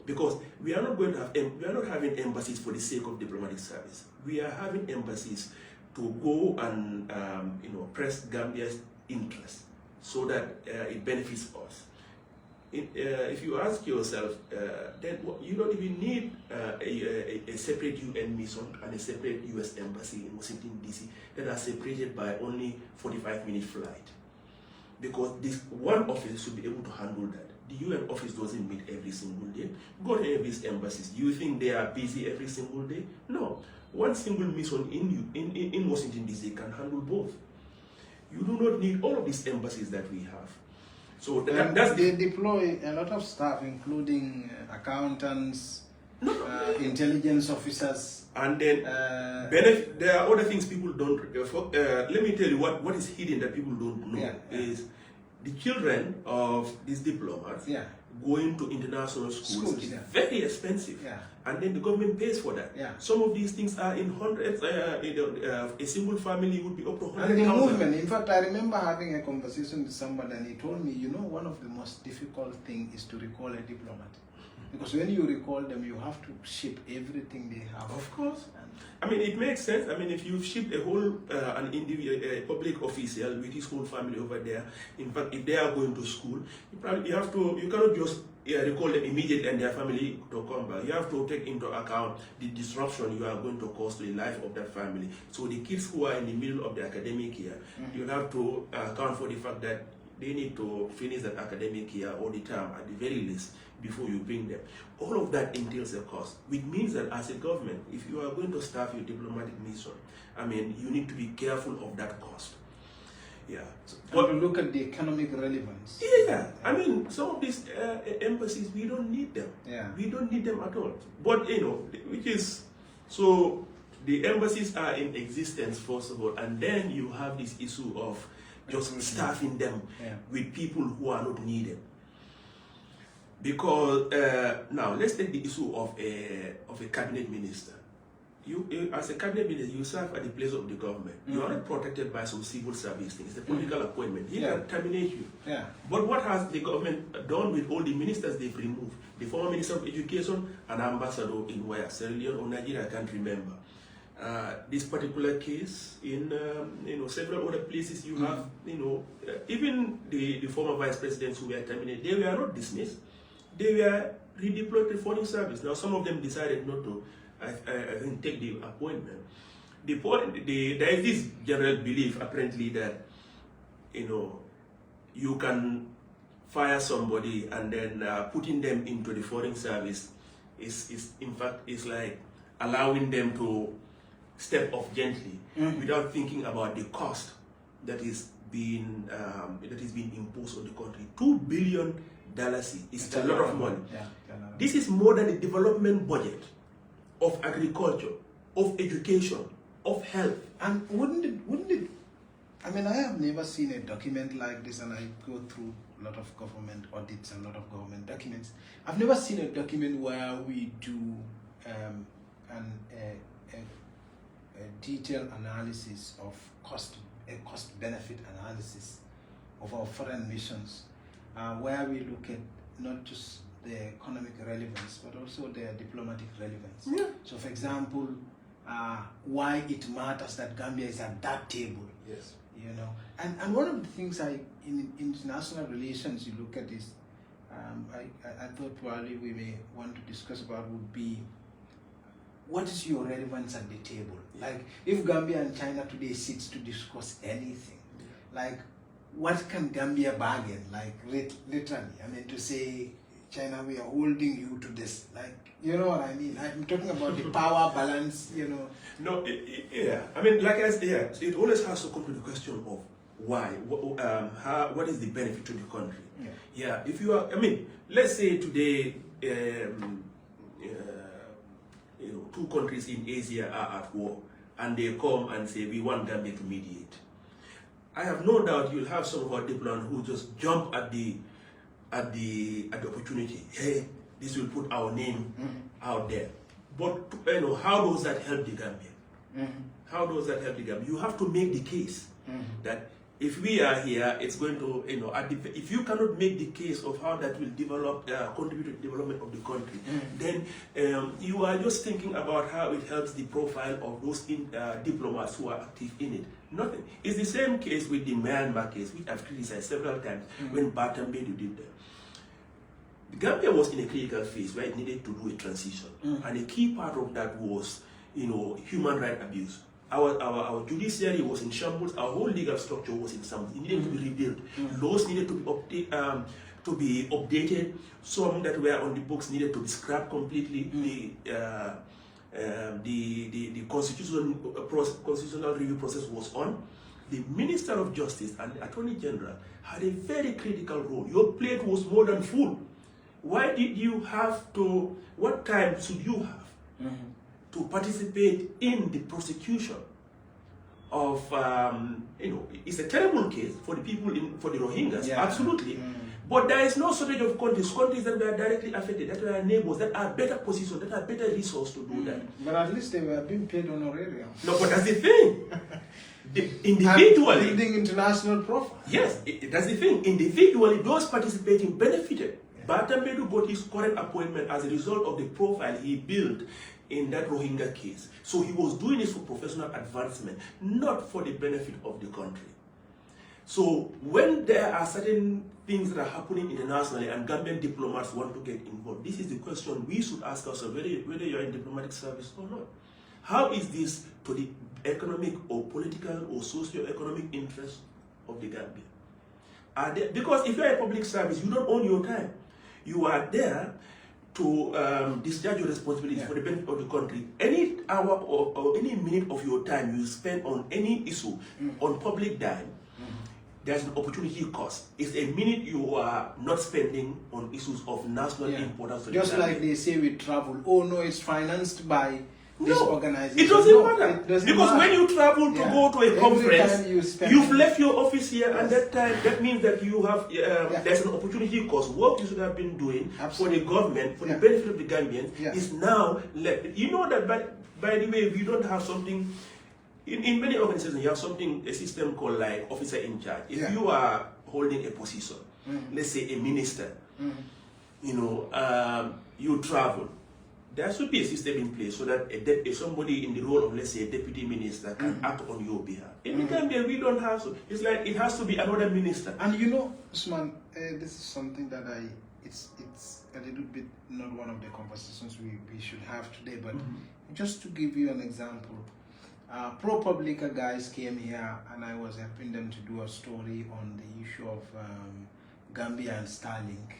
Because we are not going to have we are not having embassies for the sake of diplomatic service. We are having embassies to go and press Gambia's interest so that it benefits us. If you ask yourself, then you don't even need a separate UN mission and a separate US embassy in Washington, D.C. that are separated by only 45-minute flight. Because this one office should be able to handle that. The UN office doesn't meet every single day. Go to every embassies. Do you think they are busy every single day? No. One single mission in Washington, D.C. can handle both. You do not need all of these embassies that we have. So they deploy a lot of staff, including accountants, intelligence officers, and then there are other things people don't. Let me tell you what is hidden that people don't know is the children of these diplomats going to international schools is very expensive, and then the government pays for that. Some of these things are in hundreds. A single family would be up to 100,000. And the movement. In fact, I remember having a conversation with somebody, and he told me, one of the most difficult things is to recall a diplomat. Because when you recall them, you have to ship everything they have. Of course. I mean, it makes sense. I mean, if you ship a whole, an individual, a public official with his whole family over there, in fact, if they are going to school, you cannot just recall them immediately and their family to come back. You have to take into account the disruption you are going to cause to the life of that family. So the kids who are in the middle of the academic year, you have to account for the fact that they need to finish that academic year or the term at the very least before you bring them. All of that entails a cost, which means that as a government, if you are going to staff your diplomatic mission, I mean, you need to be careful of that cost. But to look at the economic relevance. I mean, some of these embassies, we don't need them. We don't need them at all. But, which is, so the embassies are in existence, first of all, and then you have this issue of just staffing them with people who are not needed. Because now let's take the issue of a cabinet minister. You as a cabinet minister, you serve at the place of the government. You are not protected by some civil service things. It's a political appointment. He can terminate you. But what has the government done with all the ministers they've removed? The former Minister of Education, an ambassador in where? Sierra Leone or Nigeria, I can't remember. This particular case in several other places you have, even the former vice presidents who were terminated, they were not dismissed. They were redeployed to foreign service. Now some of them decided not to, I think, take the appointment. There is this general belief apparently that you can fire somebody and then putting them into the foreign service is in fact is like allowing them to step off gently without thinking about the cost that is being imposed on the country. $2 billion is a lot of money. Yeah. This is more than the development budget of agriculture, of education, of health. And wouldn't it, I mean, I have never seen a document like this, and I go through a lot of government audits and a lot of government documents. I've never seen a document where we do a detailed analysis of cost-benefit analysis of our foreign missions, where we look at not just the economic relevance, but also their diplomatic relevance. Yeah. So, for example, why it matters that Gambia is at that table. Yes. You know, and one of the things in international relations you look at is, I thought probably we may want to discuss about would be, what is your relevance at the table? Yeah. Like, if Gambia and China today sits to discuss anything, like, what can Gambia bargain? Like, literally, I mean, to say, China, we are holding you to this. Like, you know what I mean? I'm talking about the power balance, you know. No, yeah. I mean, like I said, it always has to come to the question of why. What is the benefit to the country? Yeah. If you are, I mean, let's say today, two countries in Asia are at war, and they come and say, we want Gambia to mediate. I have no doubt you'll have some of our diplomats who just jump at the opportunity. Hey, this will put our name out there. But how does that help the Gambia? How does that help the Gambia? You have to make the case that if we are here, it's going to, if you cannot make the case of how that will develop, contribute to the development of the country, then you are just thinking about how it helps the profile of those diplomats who are active in it. Nothing. It's the same case with the Myanmar case, which I've criticized several times when Bartambedu did that. The Gambia was in a critical phase where it needed to do a transition, and a key part of that was, human rights abuse. Our judiciary was in shambles. Our whole legal structure was in shambles. It needed to be rebuilt. Laws needed to be updated. Some that were on the books needed to be scrapped completely. The constitutional review process was on. The Minister of Justice and the Attorney General had a very critical role. Your plate was more than full. Why did you have to? What time should you have to participate in the prosecution of? It's a terrible case for the people for the Rohingyas, absolutely. But there is no shortage of countries that were directly affected, that were neighbors, that are better positioned, that are better resourced to do that. But at least they were being paid honorarium. No, but that's the thing. Individually, building international profile. Yes, that's the thing. Individually, those participating benefited. Bartambedu got his current appointment as a result of the profile he built in that Rohingya case. So he was doing it for professional advancement, not for the benefit of the country. So when there are certain things that are happening internationally and Gambian diplomats want to get involved, this is the question we should ask ourselves, whether you're in diplomatic service or not. How is this to the economic or political or socio-economic interest of the Gambia? Because if you're a public service, you don't own your time. You are there to discharge your responsibilities for the benefit of the country. Any hour or any minute of your time you spend on any issue on public dime, there's an opportunity cost. It's a minute you are not spending on issues of national importance. Just like they say with travel, oh no, it's financed by this organization. It doesn't matter. It doesn't because matter. when you travel to go to a conference, you've left your office here, and that time, that means that you have, there's an opportunity cost. Work you should have been doing for the government, for the benefit of the Gambians, is now left. You know that, by the way, we don't have something, in many organizations, you have something, a system called like officer in charge. If you are holding a position, let's say a minister, you travel, there should be a system in place so that somebody in the role of, let's say, a deputy minister can act on your behalf. In the Gambia, we don't have so. It's like it has to be another minister. And Usman, this is something that it's a little bit not one of the conversations we should have today, but just to give you an example, ProPublica guys came here and I was helping them to do a story on the issue of Gambia and Starlink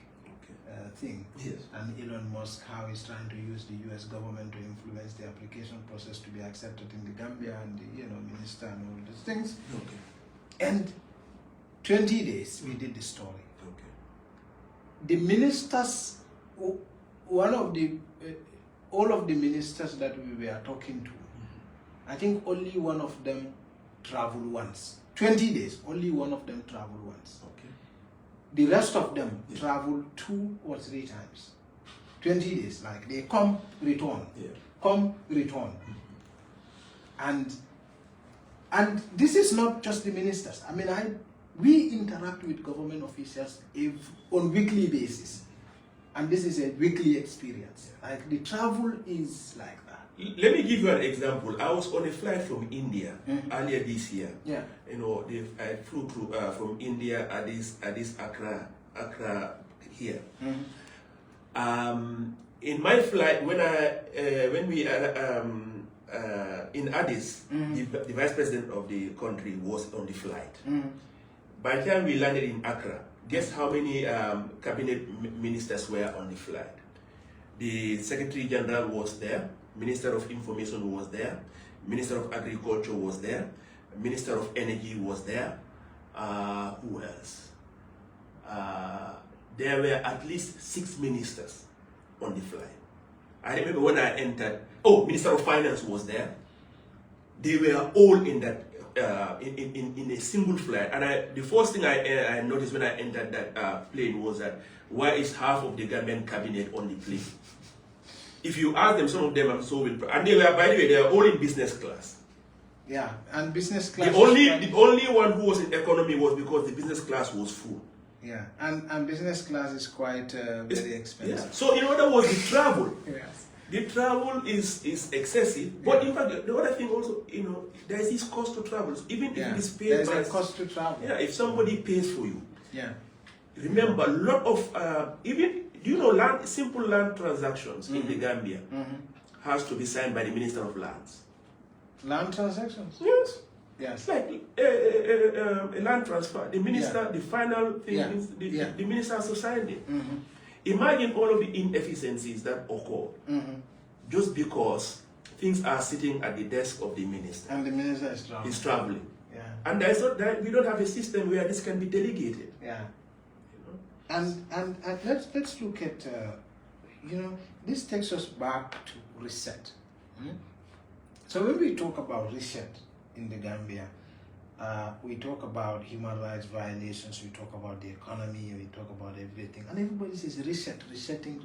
thing, Yes. and Elon Musk, how he's trying to use the U.S. government to influence the application process to be accepted in the Gambia, and the minister and all those things. Okay. And 20 days we did the story. Okay. The ministers, all of the ministers that we were talking to, I think only one of them traveled once. 20 days, only one of them traveled once. Okay. The rest of them travel 2 or 3 times. 20 days, like they come, return, come, return. And this is not just the ministers. I mean, we interact with government officials on weekly basis. And this is a weekly experience. Like the travel is like that. Let me give you an example. I was on a flight from India earlier this year. Yeah. I flew through from India, Addis, Accra here. In my flight, when we are in Addis, the vice president of the country was on the flight. By the time we landed in Accra, guess how many cabinet ministers were on the flight? The Secretary General was there. Minister of Information was there, Minister of Agriculture was there, Minister of Energy was there. Who else? There were at least 6 ministers on the flight. I remember when I entered, Minister of Finance was there. They were all in that, in a single flight. And the first thing I noticed when I entered that plane was that, why is half of the Gambian cabinet on the plane? If you ask them, some of them I'm so will, and they were, by the way, they are all in business class. Yeah, and business class. The only one who was in economy was because the business class was full. Yeah, and business class is quite very expensive. Yeah. So in other words, the travel. Yes. The travel is excessive, but in fact, the other thing also, there is this cost to travel. So even if it is paid there's by a cost to travel. Yeah, if somebody pays for you. Yeah. Remember, a lot of simple land transactions in the Gambia has to be signed by the Minister of Lands. Land transactions? Yes. Yes. Like a land transfer. The minister, the final thing is the minister has to sign it. Imagine all of the inefficiencies that occur just because things are sitting at the desk of the minister. And the minister is traveling. Yeah. And we don't have a system where this can be delegated. Yeah. And let's look at this takes us back to reset. So when we talk about reset in the Gambia, we talk about human rights violations, we talk about the economy, we talk about everything, and everybody says resetting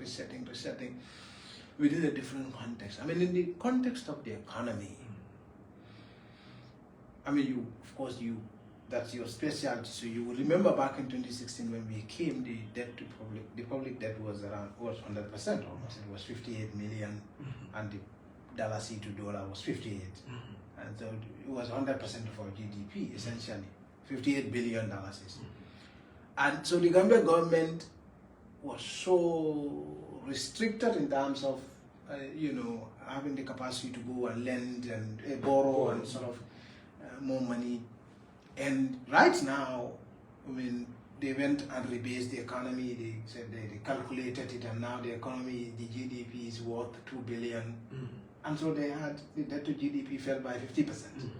within a different context. I mean, in the context of the economy, I mean, that's your specialty. So you will remember back in 2016 when we came, the public debt was 100% almost. It was 58 million, and the dollar C to dollar was 58. And so it was 100% of our GDP, essentially, $58 billion. And so the Gambia government was so restricted in terms of, having the capacity to go and lend and borrow and sort of more money. And right now, I mean, they went and rebased the economy. They said they calculated it, and now the economy, the GDP is worth $2 billion. And so the debt to GDP fell by 50%.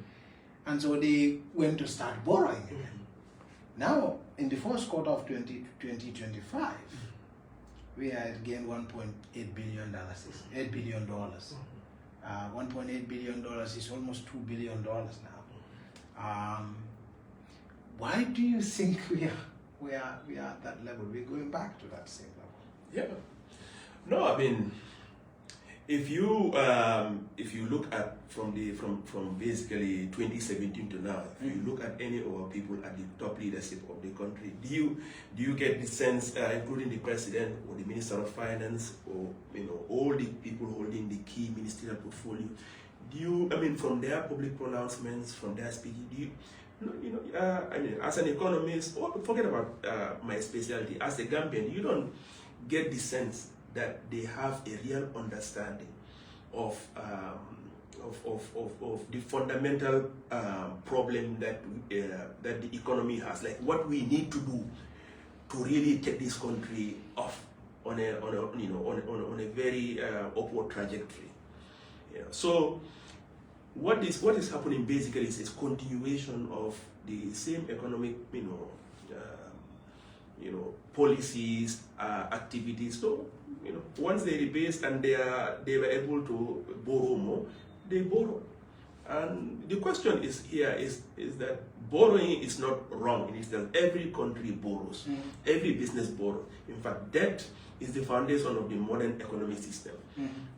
And so they went to start borrowing again. Now, in the first quarter of 2025, we are again $1.8 billion. $8 billion. $1.8 billion is almost $2 billion now. Why do you think we are at that level? We're going back to that same level. Yeah. No, I mean, if you look at from basically 2017 to now, if you look at any of our people at the top leadership of the country, do you get the sense, including the president or the minister of finance, or all the people holding the key ministerial portfolio, from their public pronouncements, from their speaking, as an economist, or forget about my specialty, as a Gambian, you don't get the sense that they have a real understanding of the fundamental problem that the economy has, like what we need to do to really take this country off on a very upward trajectory. Yeah. So what is happening basically is continuation of the same economic policies, activities. So once they rebased and they were able to borrow more, they borrow. And the question is here is that borrowing is not wrong in itself. Every country borrows, every business borrows. In fact, debt is the foundation of the modern economic system.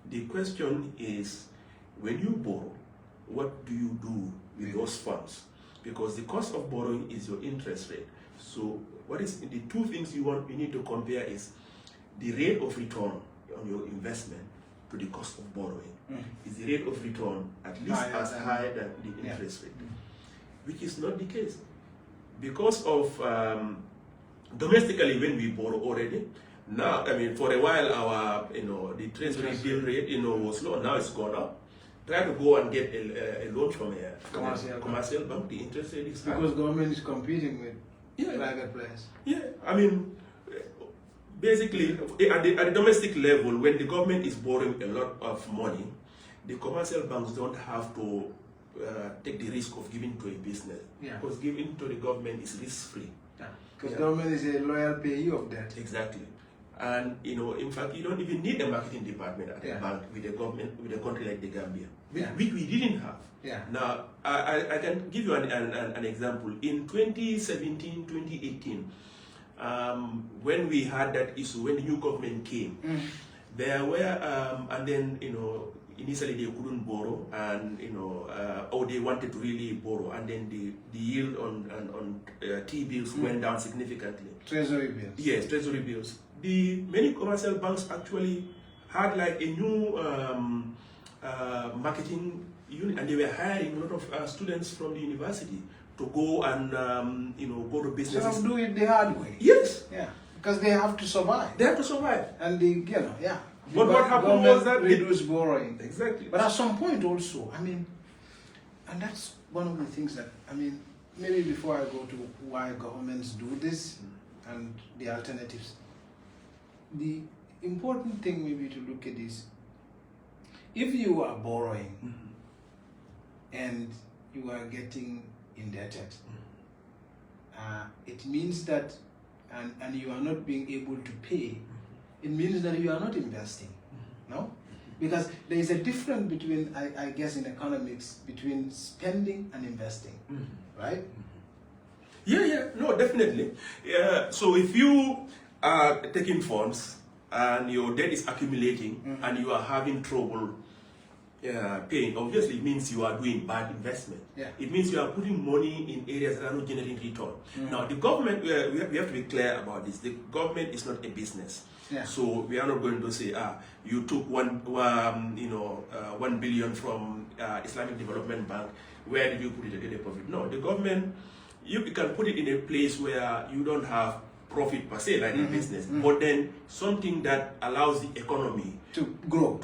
The question is, when you borrow, what do you do with those funds? Because the cost of borrowing is your interest rate. So what is the two things you need to compare is the rate of return on your investment to the cost of borrowing. Is the rate of return at least as high than the interest rate, which is not the case. Because of domestically when we borrow already, now, I mean, for a while our, the treasury bill rate, was low, now it's gone up. Try to go and get a loan from a commercial bank, the interest rate is high. Because government is competing with private players. Yeah, I mean, basically, at the domestic level, when the government is borrowing a lot of money, the commercial banks don't have to take the risk of giving to a business. Because giving to the government is risk-free. Because government is a loyal payee of debt. Exactly. And in fact, you don't even need a marketing department at a bank with a country like the Gambia, which we didn't have. Now, I can give you an example. In 2017, 2018, when we had that issue, when the new government came, there were, and then, initially they couldn't borrow, and, or they wanted to really borrow, and then the yield on T-bills went down significantly. Treasury bills. Yes, treasury bills. Many commercial banks actually had like a new marketing unit, and they were hiring a lot of students from the university to go and go to businesses. So do it the hard way. Yes. Yeah. Because they have to survive. They have to survive. And But what happened was that reduce borrowing. Exactly. But at some point also, I mean, and that's one of the things that, I mean, maybe before I go to why governments do this and the alternatives, the important thing maybe to look at is, if you are borrowing and you are getting indebted, it means that, and you are not being able to pay, it means that you are not investing, no? Because there is a difference between, I guess in economics, between spending and investing, right? Yeah, no, definitely. So if you are taking funds and your debt is accumulating and you are having trouble paying, obviously it means you are doing bad investment. It means you are putting money in areas that are not generating return. Now, the government, we have to be clear about this. The government is not a business. So we are not going to say, you took 1 billion from Islamic Development Bank. Where did you put it to get a profit? No, the government, you can put it in a place where you don't have profit per se, like a business, but then something that allows the economy to grow,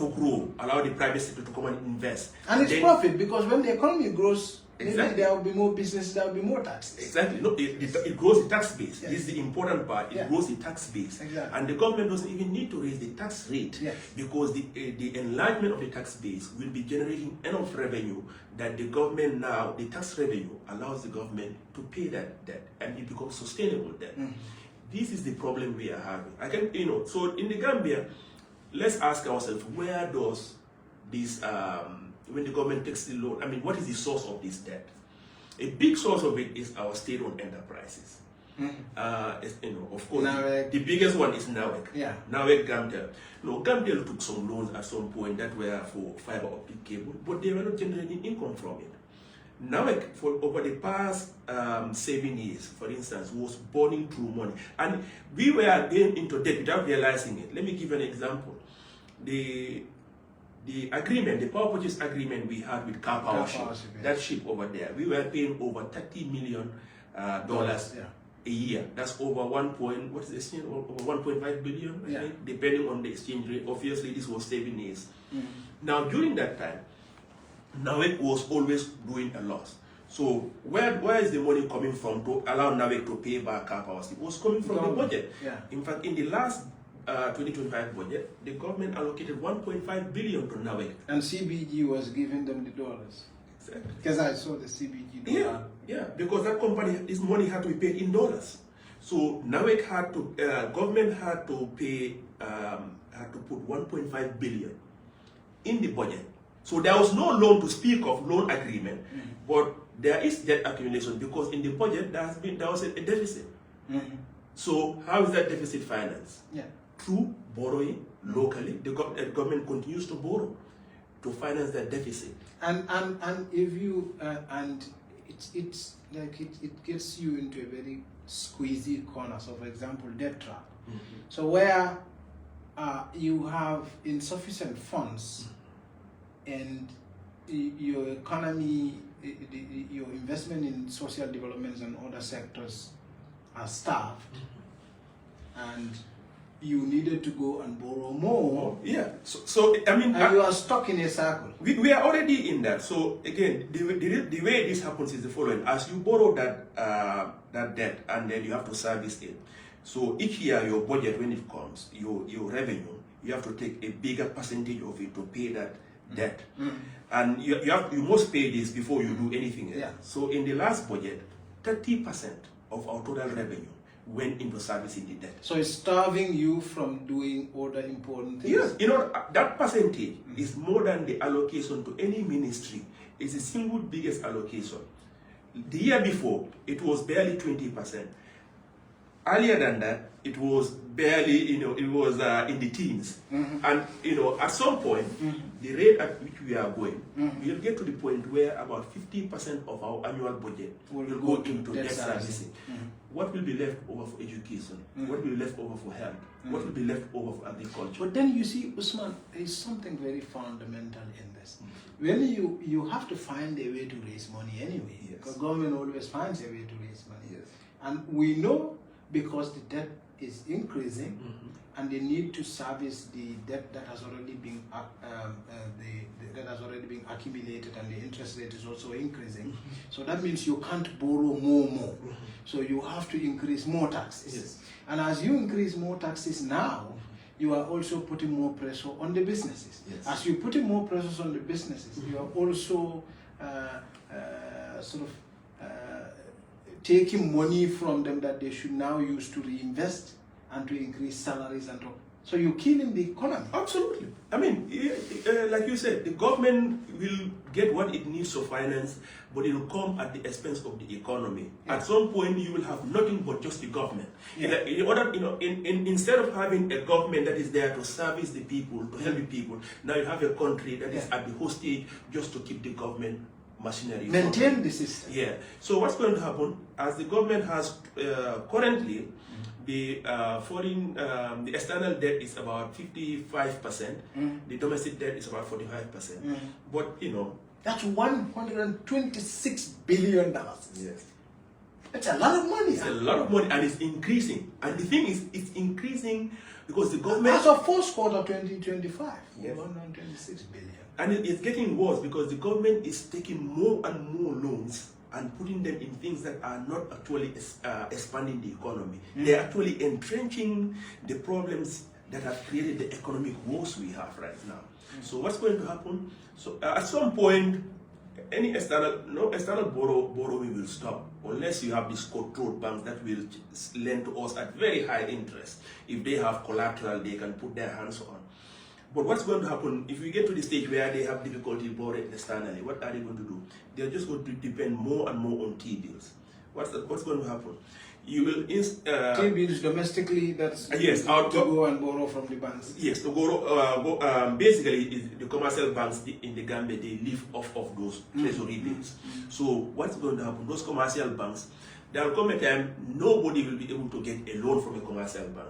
allow the private sector to come and invest. And it's profit, because when the economy grows, exactly, maybe there will be more business, there will be more taxes. Exactly. No, it grows the tax base. This is the important part. It grows the tax base. Exactly. And the government doesn't even need to raise the tax rate, because the enlargement of the tax base will be generating enough revenue that the government now, the tax revenue allows the government to pay that debt, and it becomes sustainable debt. This is the problem we are having. So in the Gambia, let's ask ourselves, where does this, when the government takes the loan, I mean, what is the source of this debt? A big source of it is our state-owned enterprises. Of course, the biggest one is NAWEC. NAWEC Gambia. No, Gambia took some loans at some point that were for fiber optic cable, but they were not generating income from it. NAWEC, for over the past 7 years, for instance, was burning through money. And we were getting into debt without realizing it. Let me give you an example. The agreement, the power purchase agreement we had with Car Power Ship, that ship over there, we were paying over $30 million a year. That's over over 1.5 billion, I think, depending on the exchange rate. Obviously, this was 7 years. Now, during that time, NAWEC was always doing a loss. So where is the money coming from to allow NAWEC to pay back our powers? It was coming from the budget. Yeah. In fact, in the last 2025 budget, the government allocated 1.5 billion to NAWEC. And CBG was giving them the dollars. Exactly. Because I saw the CBG dollar. Yeah, because that company, this money had to be paid in dollars. So NAWEC had to, government had to pay, had to put 1.5 billion in the budget. So there was no loan to speak of, loan agreement, but there is debt accumulation because in the budget there was a deficit. So how is that deficit financed? Yeah. Through borrowing locally. The government continues to borrow to finance that deficit. And if you and it's like it gets you into a very squeezy corner. So for example, debt trap. So where you have insufficient funds and your economy, your investment in social developments and other sectors are starved, and you needed to go and borrow more. Yeah. So I mean, and you are stuck in a circle. We are already in that. So again, the way this happens is the following: as you borrow that debt, and then you have to service it. So each year, your budget, when it comes, your revenue, you have to take a bigger percentage of it to pay that debt, and you must pay this before you do anything else. Yeah. So in the last budget, 30% of our total revenue went into servicing the debt. So it's starving you from doing other important things. Yes, you know, that percentage is more than the allocation to any ministry. It's the single biggest allocation. The year before, it was barely 20%. Earlier than that, it was barely, you know, it was in the teens. And, you know, at some point, the rate at which we are going, we'll get to the point where about 50% of our annual budget will go into debt servicing. What will be left over for education? What will be left over for health? What will be left over for agriculture? But then you see, Usman, there is something very fundamental in this. When you have to find a way to raise money anyway, because government always finds a way to raise money. And we know, because the debt is increasing, and they need to service the debt that has already been that has already been accumulated, and the interest rate is also increasing. So that means you can't borrow more. So you have to increase more taxes. And as you increase more taxes now, you are also putting more pressure on the businesses. As you put more pressure on the businesses, you are also taking money from them that they should now use to reinvest and to increase salaries and all. So you're killing the economy. Absolutely. I mean, like you said, the government will get what it needs to finance, but it will come at the expense of the economy. At some point, you will have nothing but just the government. Instead of having a government that is there to service the people, to help the people, now you have a country that is at the hostage just to keep the government machinery. Maintain the system. So what's going to happen, as the government has currently, the the external debt is about 55%, the domestic debt is about 45%. But you know, that's $126 billion. It's a lot of money. It's a lot of money, and it's increasing. And the thing is, it's increasing because the government, as of first quarter 2025, 126 billion. And it's getting worse because the government is taking more and more loans and putting them in things that are not actually expanding the economy. They're actually entrenching the problems that have created the economic woes we have right now. So what's going to happen? So at some point, any external borrowing will stop unless you have these cutthroat banks that will lend to us at very high interest. If they have collateral, they can put their hands on. But what's going to happen if we get to the stage where they have difficulty borrowing externally? What are they going to do? They're just going to depend more and more on T-bills. What's going to happen? You will T-bills domestically. That's to go and borrow from the banks. Yes, to borrow. Basically, the commercial banks in the Gambia, they live off of those treasury bills. So what's going to happen? Those commercial banks, there will come a time nobody will be able to get a loan from a commercial bank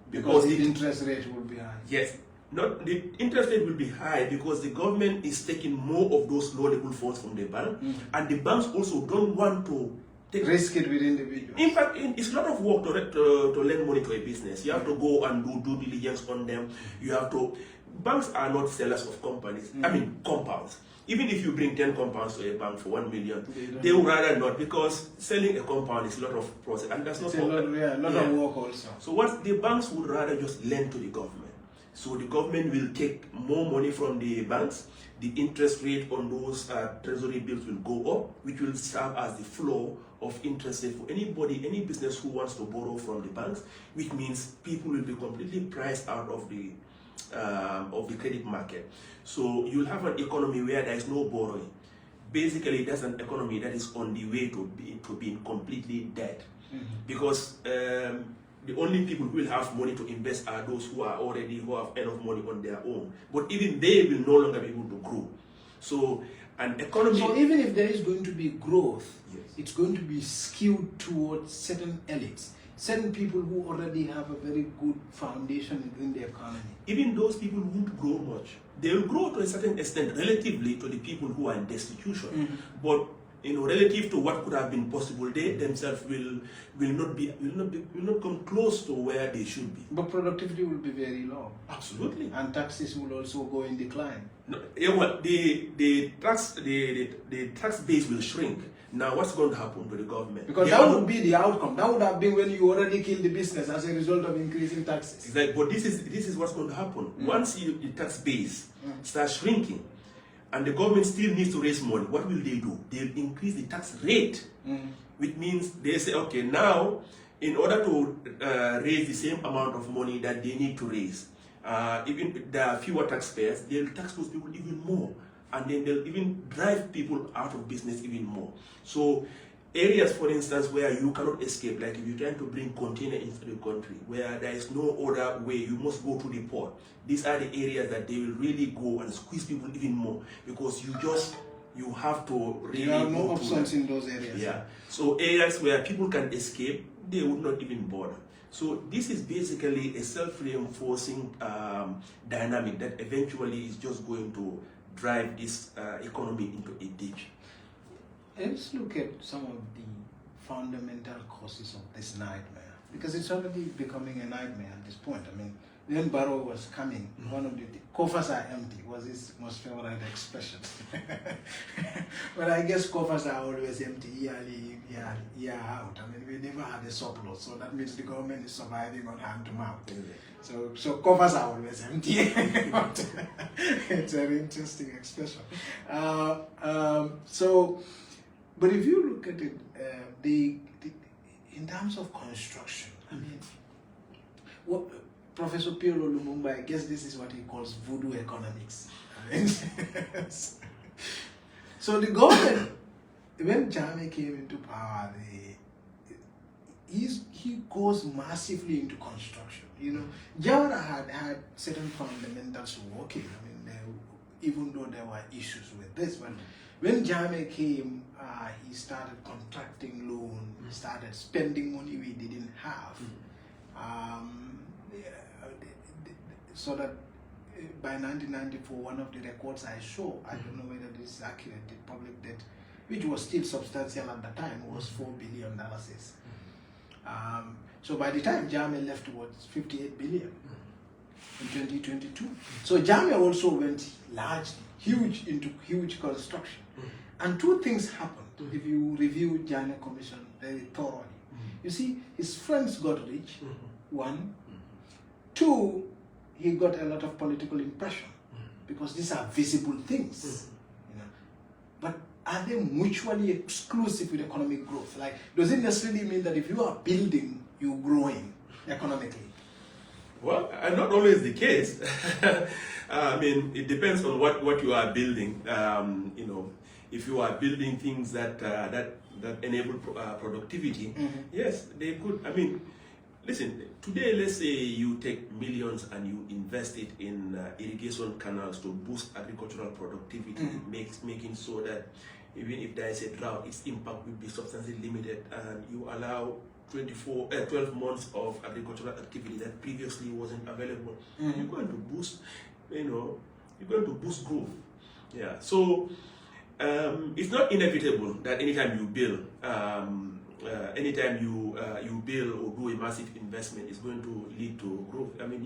because the interest rate will be high. Yes. The interest rate will be high because the government is taking more of those loanable funds from the bank, and the banks also don't want to risk it with individuals. In fact, it's a lot of work to lend money to a business. You have to go and do due diligence on them. You have to. Banks are not sellers of companies. I mean, compounds. even if you bring 10 compounds to a bank for 1 million, they would rather not, because selling a compound is a lot of process, and that's not a lot of work also. So what the banks would rather just lend to the government. So the government will take more money from the banks. The interest rate on those treasury bills will go up, which will serve as the flow of interest rate for anybody, any business who wants to borrow from the banks, which means people will be completely priced out of the credit market. So you'll have an economy where there is no borrowing. Basically, that's an economy that is on the way to being completely dead, because the only people who will have money to invest are those who have enough money on their own. But even they will no longer be able to grow. So an economy. So even if there is going to be growth, yes, it's going to be skewed towards certain elites, certain people who already have a very good foundation in the economy. Even those people won't grow much. They will grow to a certain extent relatively to the people who are in destitution. But relative to what could have been possible, they themselves will not come close to where they should be. But productivity will be very low. Absolutely. And taxes will also go in decline. No, the tax base will shrink. Now, what's going to happen to the government? Because that would be the outcome. That would have been when you already killed the business as a result of increasing taxes. Exactly. But this is what's going to happen. Once the tax base starts shrinking, and the government still needs to raise money, what will they do? They'll increase the tax rate, which means they say, okay, now, in order to raise the same amount of money that they need to raise, even if there are fewer taxpayers, they'll tax those people even more. And then they'll even drive people out of business even more. So areas, for instance, where you cannot escape, like if you're trying to bring container into the country, where there is no other way, you must go to the port. These are the areas that they will really go and squeeze people even more, because you have to really there are no go options in those areas. Yeah. So areas where people can escape, they would not even bother. So this is basically a self-reinforcing dynamic that eventually is just going to drive this economy into a ditch. Let's look at some of the fundamental causes of this nightmare, because it's already becoming a nightmare at this point. I mean, when Barrow was coming, one of the coffers are empty was his most favorite expression. But I guess coffers are always empty year out. I mean, we never had a surplus, so that means the government is surviving on hand to mouth. So coffers are always empty. It's an interesting expression. But if you look at it, in terms of construction, I mean, what Professor Piero Lumumba, I guess this is what he calls voodoo economics. So the government, when Jammeh came into power, he goes massively into construction. Jawara had certain fundamentals working. I mean, even though there were issues with this, but when Jammeh came, he started contracting loan, started spending money we didn't have. So that by 1994, one of the records I show, I don't know whether this is accurate, the public debt, which was still substantial at the time, was $4 billion. So by the time Jammeh left, it was 58 billion in 2022. So Jammeh also went into huge construction. And two things happened if you review Jammeh Commission very thoroughly. You see, his friends got rich, one. Two, he got a lot of political impression, because these are visible things. But are they mutually exclusive with economic growth? Like, does it necessarily mean that if you are building, you're growing economically? Well, not always the case. I mean, it depends on what you are building. If you are building things that enable productivity, yes, they could. I mean, listen, today, let's say you take millions and you invest it in irrigation canals to boost agricultural productivity, making so that even if there is a drought, its impact will be substantially limited, and you allow 12 months of agricultural activity that previously wasn't available. You're going to boost, you're going to boost growth. Yeah. So it's not inevitable that anytime you build, anytime you build or do a massive investment, it's going to lead to growth. I mean,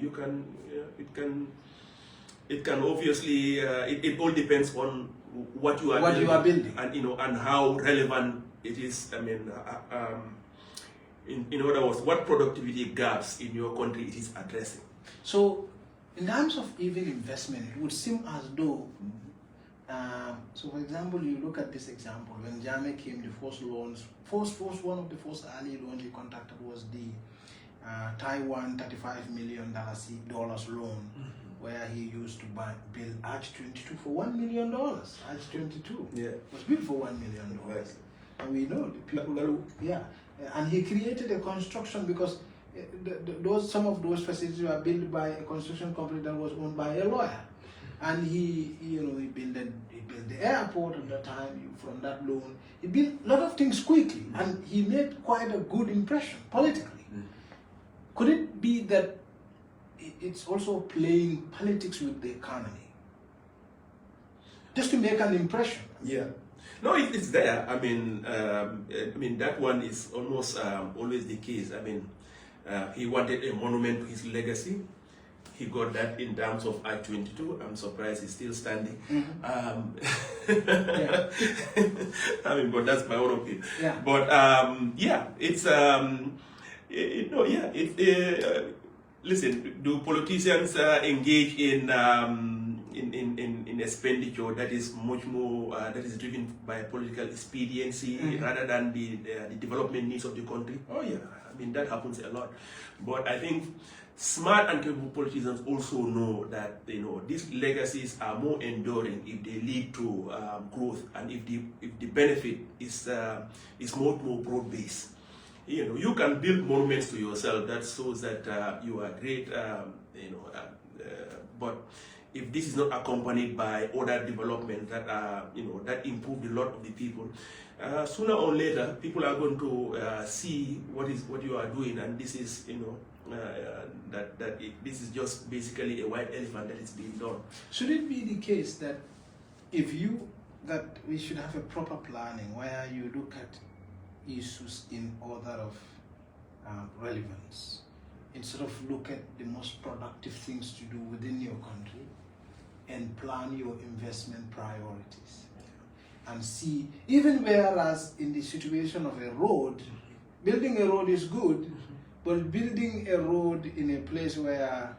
it can obviously, it all depends on what you are building, and and how relevant it is. I mean, in other words, what productivity gaps in your country it is addressing. So, in terms of even investment, it would seem as though. So, for example, you look at this example when Jammeh came, the first loans, one of the first early loans he contacted was the Taiwan $35 million loan, where he used to build Arch 22 for $1 million. Arch 22 was built for $1 million. Exactly. And we know the people who, and he created a construction because some of those facilities were built by a construction company that was owned by a lawyer. And he built the airport at that time from that loan. He built a lot of things quickly, and he made quite a good impression politically. Could it be that it's also playing politics with the economy, just to make an impression? Yeah. No, it's there. I mean, that one is almost always the case. I mean, he wanted a monument to his legacy. He got that in terms of Act 22. I'm surprised he's still standing. I mean, but that's my own opinion. Yeah. But it's listen. Do politicians engage in expenditure that is much more that is driven by political expediency rather than the development needs of the country? Oh yeah, I mean that happens a lot. But I think smart and capable politicians also know that these legacies are more enduring if they lead to growth and if the benefit is more broad based. You can build monuments to yourself that shows that you are great, but if this is not accompanied by other development that that improve the lot of the people, sooner or later people are going to see what you are doing, and this is this is just basically a white elephant that is being done. Should it be the case that that we should have a proper planning where you look at issues in order of relevance, instead of look at the most productive things to do within your country and plan your investment priorities, and see, even whereas in the situation of a road, building a road is good, but building a road in a place where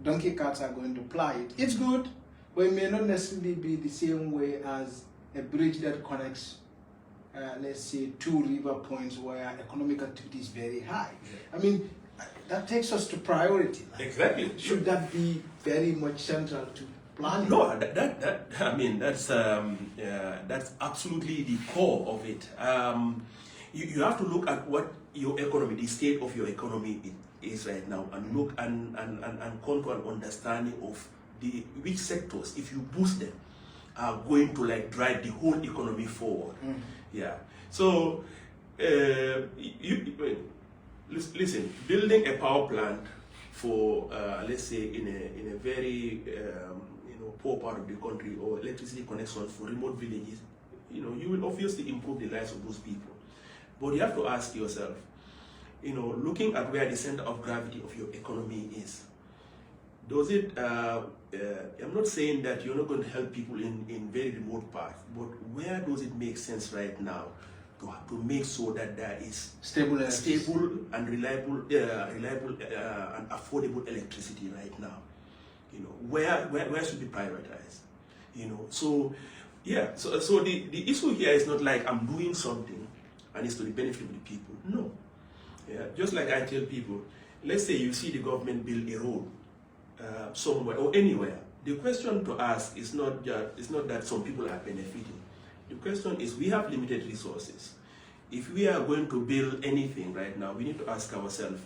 donkey carts are going to ply it, it's good, but it may not necessarily be the same way as a bridge that connects, let's say, two river points where economic activity is very high. I mean, that takes us to priority. Exactly. Should that be very much central to planning? No, that's absolutely the core of it. You have to look at what your economy, the state of your economy is right now, and look and come to an understanding of which sectors, if you boost them, are going to drive the whole economy forward. Yeah. So listen, building a power plant for let's say in a very poor part of the country, or electricity connections for remote villages, you will obviously improve the lives of those people. But you have to ask yourself, looking at where the center of gravity of your economy is, does it, I'm not saying that you're not going to help people in very remote parts, but where does it make sense right now to make sure that there is stable and reliable and affordable electricity right now? Where should be prioritized? So yeah, so the issue here is not like I'm doing something and it's to the benefit of the people. No. Yeah, just like I tell people, let's say you see the government build a road somewhere or anywhere. The question to ask is not that some people are benefiting. The question is, we have limited resources. If we are going to build anything right now, we need to ask ourselves,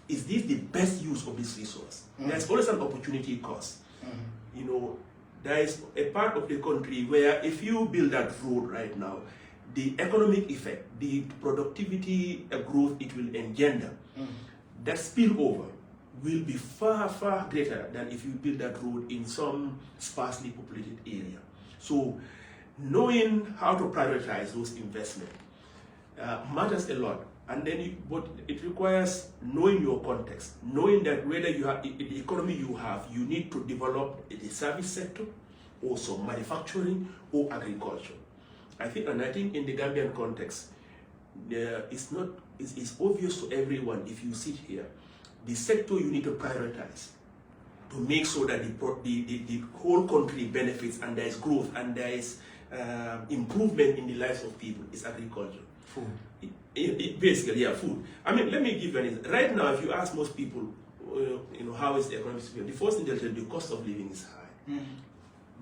is this the best use of this resource? There's always an opportunity cost. There is a part of the country where if you build that road right now, the economic effect, the productivity growth it will engender, that spillover will be far, far greater than if you build that road in some sparsely populated area. So knowing how to prioritize those investments matters a lot. And then, but it requires knowing your context, knowing that whether you have the economy you have, you need to develop the service sector, or some manufacturing or agriculture. I think in the Gambian context, it's obvious to everyone if you sit here, the sector you need to prioritize to make sure that the whole country benefits and there is growth and there is improvement in the lives of people is agriculture. Food. Basically, yeah, food. I mean, let me give you an example. Right now, if you ask most people, how is the economy, the first thing they'll tell you, the cost of living is high. Mm-hmm.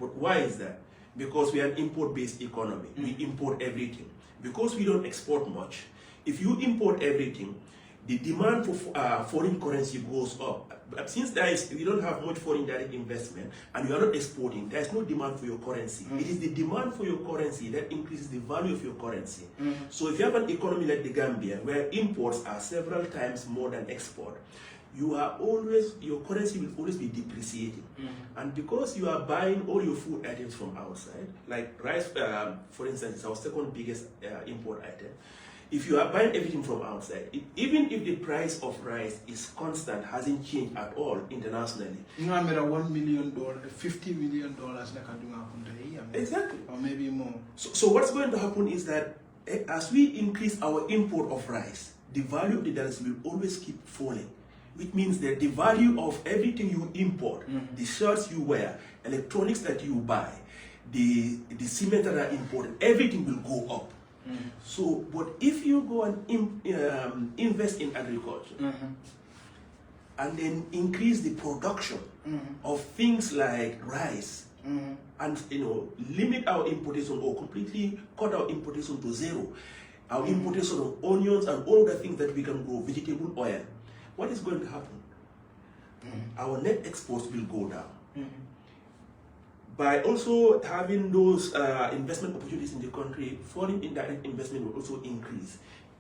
But why is that? Because we are an import-based economy. Mm-hmm. We import everything. Because we don't export much, if you import everything, the demand for foreign currency goes up. But since we don't have much foreign direct investment and you are not exporting, there is no demand for your currency. Mm-hmm. It is the demand for your currency that increases the value of your currency. Mm-hmm. So if you have an economy like the Gambia, where imports are several times more than export, your currency will always be depreciating. Mm-hmm. And because you are buying all your food items from outside, like rice, for instance, is our second biggest import item. If you are buying everything from outside, even if the price of rice is constant, hasn't changed at all internationally. You know, I made $1 million, $50 million, exactly, or maybe more. So what's going to happen is that as we increase our import of rice, the value of the dollars will always keep falling. Which means that the value of everything you import, mm-hmm. the shirts you wear, electronics that you buy, the cement that are imported, everything will go up. Mm-hmm. So, but if you go and invest in agriculture, mm-hmm. and then increase the production mm-hmm. of things like rice, mm-hmm. and limit our importation or completely cut our importation to zero, our mm-hmm. importation of onions and all the things that we can grow, vegetable oil, what is going to happen? Mm-hmm. Our net exports will go down. Mm-hmm. By also having those investment opportunities in the country, foreign indirect investment will also increase.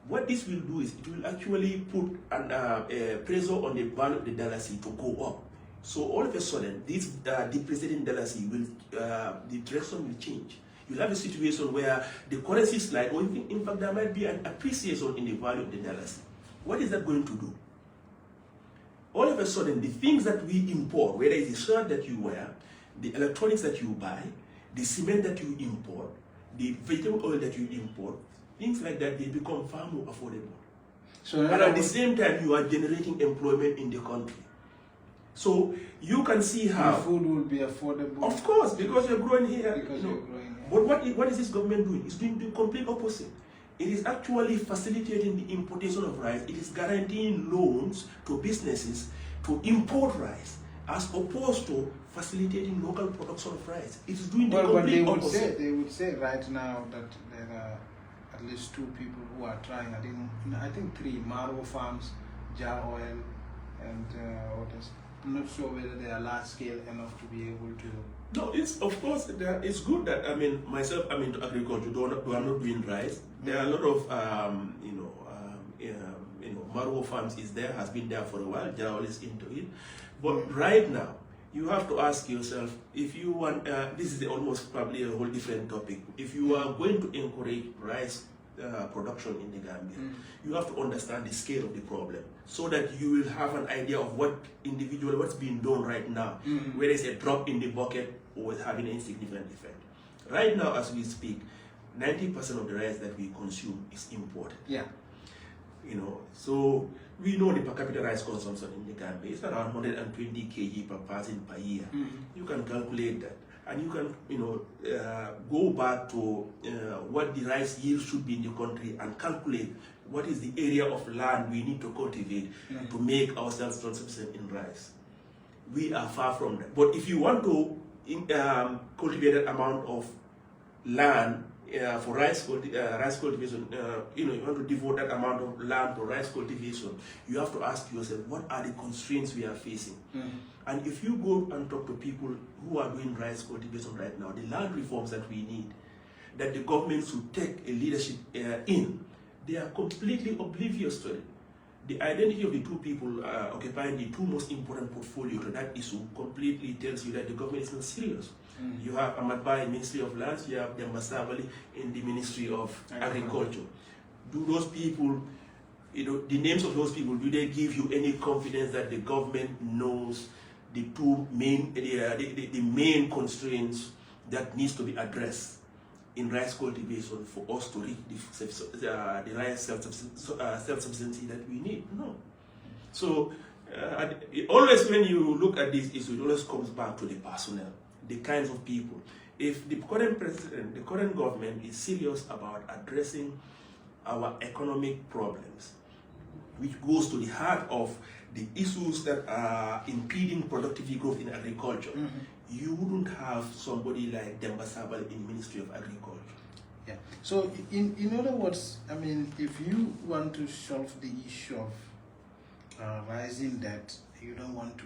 What this will do is it will actually put a pressure on the value of the dollar to go up. So all of a sudden, this depreciating dollar will, the direction will change. You'll have a situation where the currency slide, or in fact there might be an appreciation in the value of the dollar. What is that going to do? All of a sudden, the things that we import, whether it's the shirt that you wear, the electronics that you buy, the cement that you import, the vegetable oil that you import, things like that, they become far more affordable. So, and at the same time, you are generating employment in the country. So you can see how food will be affordable. Of course, because you're growing here. Because you're growing here. But what is this government doing? It's doing the complete opposite. It is actually facilitating the importation of rice. It is guaranteeing loans to businesses to import rice, as opposed to facilitating local production of rice. It is doing the complete opposite. They would say right now that there are at least 2 people who are trying. I think 3: Marrow Farms, Jar Oil, and others. I'm not sure whether they are large scale enough to be able to. No, it's of course it's good that myself I'm into agriculture. I'm not doing rice. There are a lot of Marrow Farms has been there for a while. Jar Oil is into it, but right now you have to ask yourself if you want. This is almost probably a whole different topic. If you are going to encourage rice production in the Gambia, you have to understand the scale of the problem, so that you will have an idea of what's being done right now, whether it's a drop in the bucket or it's having an insignificant effect. Right now, as we speak, 90% of the rice that we consume is imported. Yeah. So we know the per capita rice consumption in the Gambia is around 120 kg per person per year. You can calculate that. And you can, go back to what the rice yield should be in the country and calculate what is the area of land we need to cultivate to make ourselves self-sufficient in rice. We are far from that. But if you want to cultivate an amount of land for rice cultivation, you want to devote that amount of land to rice cultivation, you have to ask yourself, what are the constraints we are facing? And if you go and talk to people who are doing rice cultivation right now, the land reforms that we need, that the government should take a leadership in, they are completely oblivious to it. The identity of the 2 people occupying the 2 most important portfolios to that issue completely tells you that the government is not serious. You have Ahmad Ba in Ministry of Lands, you have Mustapha in the Ministry of Agriculture. Do those people, the names of those people, do they give you any confidence that the government knows the main constraints that needs to be addressed in rice cultivation for us to reach the rice self-sufficiency that we need. No. So always when you look at this issue, it always comes back to the personnel, the kinds of people. If the current president, the current government is serious about addressing our economic problems, which goes to the heart of the issues that are impeding productivity growth in agriculture, you wouldn't have somebody like Demba Sabal in Ministry of Agriculture. Yeah. So in other words, I mean, if you want to solve the issue of rising debt, you don't want to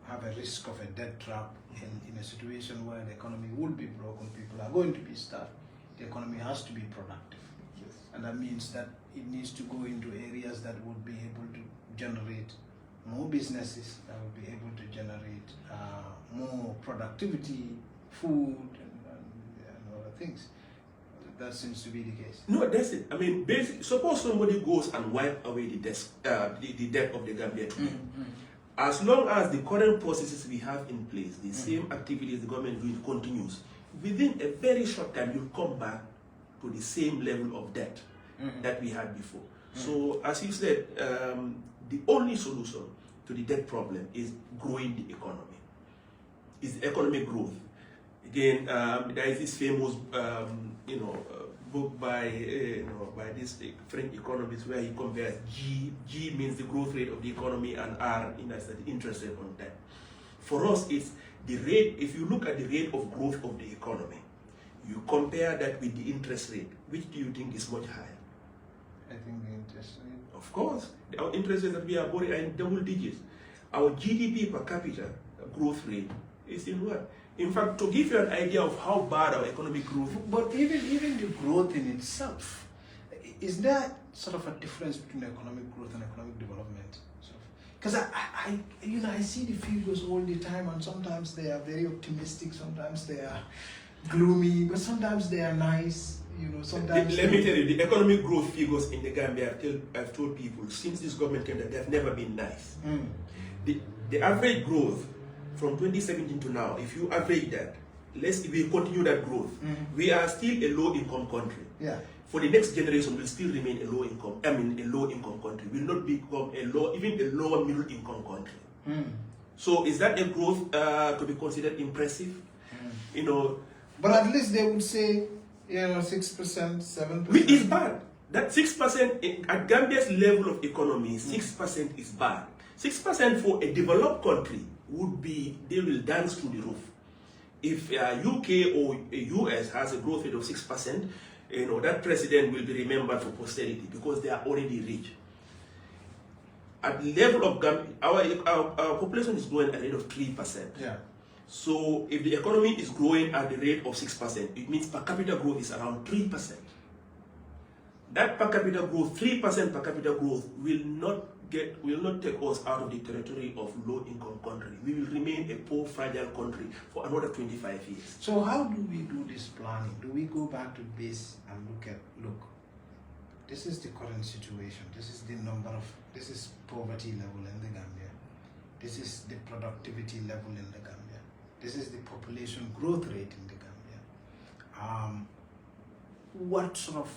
have a risk of a debt trap in a situation where the economy will be broken, people are going to be starved. The economy has to be productive. Yes. And that means that it needs to go into areas that would be able to generate more businesses, that would be able to generate more productivity, food, and other things. That seems to be the case. No, that's it. I mean, suppose somebody goes and wipe away the debt of the Gambia. As long as the current processes we have in place, the same activities the government doing continues, within a very short time, you'll come back to the same level of debt that we had before. So, as you said, the only solution to the debt problem is growing the economy, is economic growth. Again, there is this famous, book by this French economist where he compares G means the growth rate of the economy, and R is the interest rate on debt. For us, it's the rate. If you look at the rate of growth of the economy, you compare that with the interest rate. Which do you think is much higher? I think the interest rate. Of course, our interest rates that we are borrowing are in double digits. Our GDP per capita growth rate is in what? In fact, to give you an idea of how bad our economic growth. But even the growth in itself, is there sort of a difference between economic growth and economic development? Because I see the figures all the time, and sometimes they are very optimistic, sometimes they are gloomy, but sometimes they are nice. Sometimes. Let me tell you, the economic growth figures in the Gambia, I've told people since this government came that they've never been nice. The average growth from 2017 to now, if you average that, if we continue that growth, we are still a low-income country. Yeah. For the next generation, we'll still remain a low-income country. We'll not become even a lower middle-income country. So is that a growth to be considered impressive? But at least they would say, 6%, 7%. It's bad. That 6% at Gambia's level of economy, 6% is bad. 6% for a developed country would be, they will dance to the roof. If UK or US has a growth rate of 6%, that president will be remembered for posterity because they are already rich. At the level of Gambia, our population is growing at a rate of 3%. Yeah. So if the economy is growing at the rate of 6%, it means per capita growth is around 3%. That per capita growth, 3% per capita growth, will not take us out of the territory of low-income country. We will remain a poor, fragile country for another 25 years. So how do we do this planning? Do we go back to base and look, this is the current situation. This is poverty level in the Gambia. This is the productivity level in the Gambia. This is the population growth rate in the Gambia. What sort of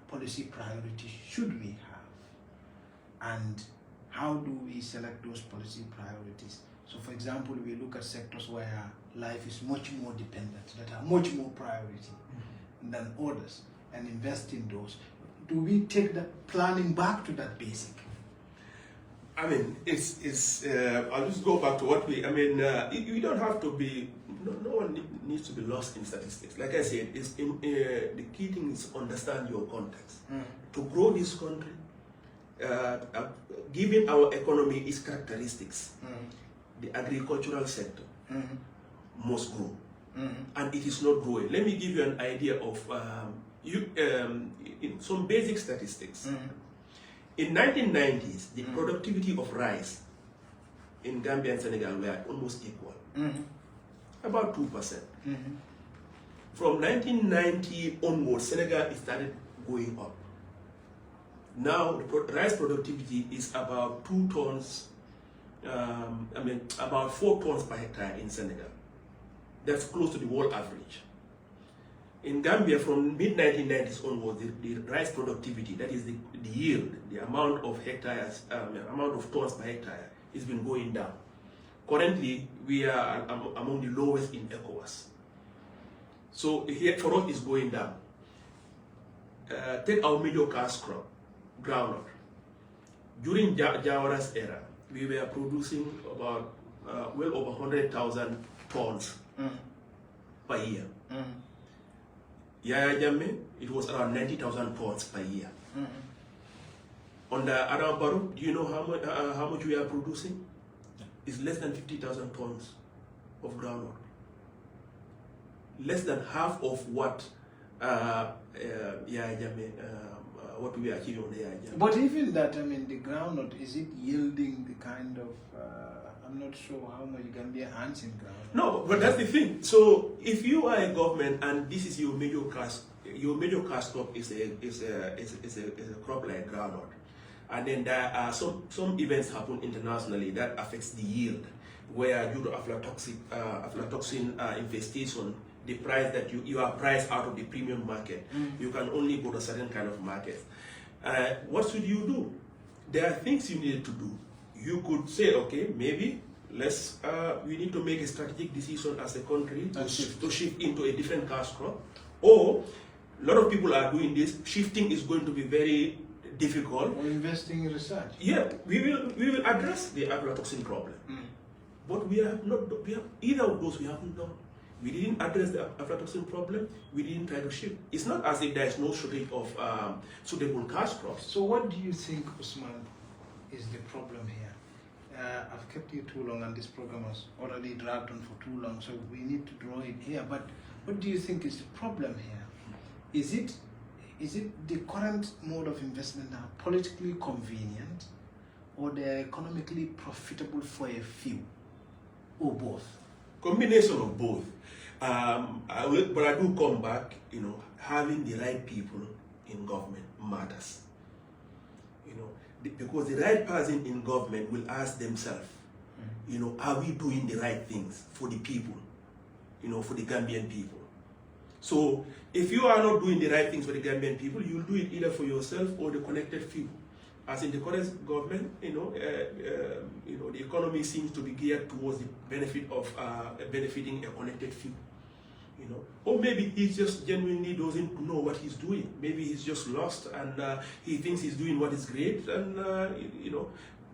policy priorities should we have? And how do we select those policy priorities? So for example, we look at sectors where life is much more dependent, that are much more priority than others, and invest in those. Do we take that planning back to that basic? I mean, I'll just go back to what you don't have to be, no one needs to be lost in statistics. Like I said, the key thing is understand your context. To grow this country, given our economy, its characteristics, the agricultural sector must grow. And it is not growing. Let me give you an idea of some basic statistics. In 1990s, the productivity of rice in Gambia and Senegal were almost equal, about 2%. From 1990 onwards, Senegal started going up. Now, the rice productivity is about 2 tons, about 4 tons per hectare in Senegal. That's close to the world average. In Gambia, from mid-1990s onwards, the rice productivity, that is the yield, the amount of hectares, amount of tons per hectare, has been going down. Currently, we are among the lowest in ECOWAS. So here, for us, it's going down. Take our major cash crop, groundnut. During Jawara's era, we were producing about well over 100,000 tons per year. Yaya Jammeh, it was around 90,000 tons per year. Under Adama Barrow, do you know how much we are producing? It's less than 50,000 tons of groundnut. Less than half of what Yaya Jammeh, what we are achieving on the Yaya Jammeh. But even that, I mean, the groundnut, is it yielding the kind of, I'm not sure how much Gambia earns in groundnut. No, but that's the thing. So if you are a government and this is your major cash crop is a crop like groundnut, and then there are some events happen internationally that affects the yield, where due to aflatoxin infestation, the price that you are priced out of the premium market, you can only go to a certain kind of market. What should you do? There are things you need to do. You could say, okay, maybe we need to make a strategic decision as a country to shift into a different cash crop. Or a lot of people are doing this. Shifting is going to be very difficult. Or investing in research. Yeah, we will address the aflatoxin problem. But we have not. Either of those we haven't done. We didn't address the aflatoxin problem. We didn't try to shift. It's not as if there is no shortage of suitable cash crops. So what do you think, Usman, is the problem here? I've kept you too long, and this program has already dragged on for too long, so we need to draw it here. But what do you think is the problem here? Is it the current mode of investment now politically convenient, or they're economically profitable for a few, or both? Combination of both. But I do come back, having the right people in government matters. Because the right person in government will ask themselves, are we doing the right things for the people, for the Gambian people? So if you are not doing the right things for the Gambian people, you'll do it either for yourself or the connected few. As in the current government, the economy seems to be geared towards the benefit of benefiting a connected few. Or maybe he just genuinely doesn't know what he's doing. Maybe he's just lost and he thinks he's doing what is great, and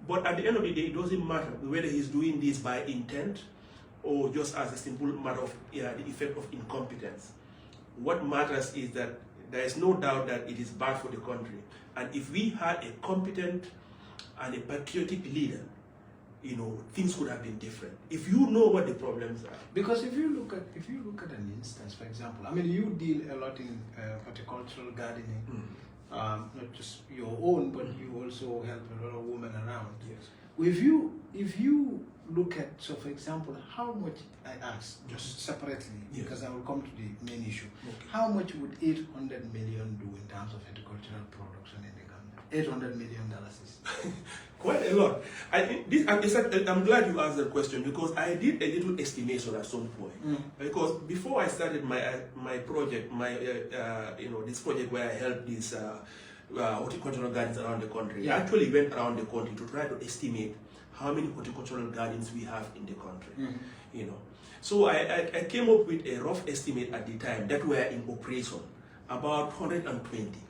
But at the end of the day, it doesn't matter whether he's doing this by intent or just as a simple matter of the effect of incompetence. What matters is that there is no doubt that it is bad for the country. And if we had a competent and a patriotic leader, things could have been different. If you know what the problems are. Because if you look at an instance, for example, I mean, you deal a lot in horticultural gardening, not just your own, but you also help a lot of women around. Yes. If you look at, so for example, how much, I ask just separately, because I will come to the main issue. Okay. How much would 800 million do in terms of agricultural production in the Gambia? $800 million. Quite a lot. I'm glad you asked that question, because I did a little estimation at some point. Because before I started my project, this project where I helped these horticultural gardens around the country, I actually went around the country to try to estimate how many horticultural gardens we have in the country. So I came up with a rough estimate at the time that were in operation, about 120.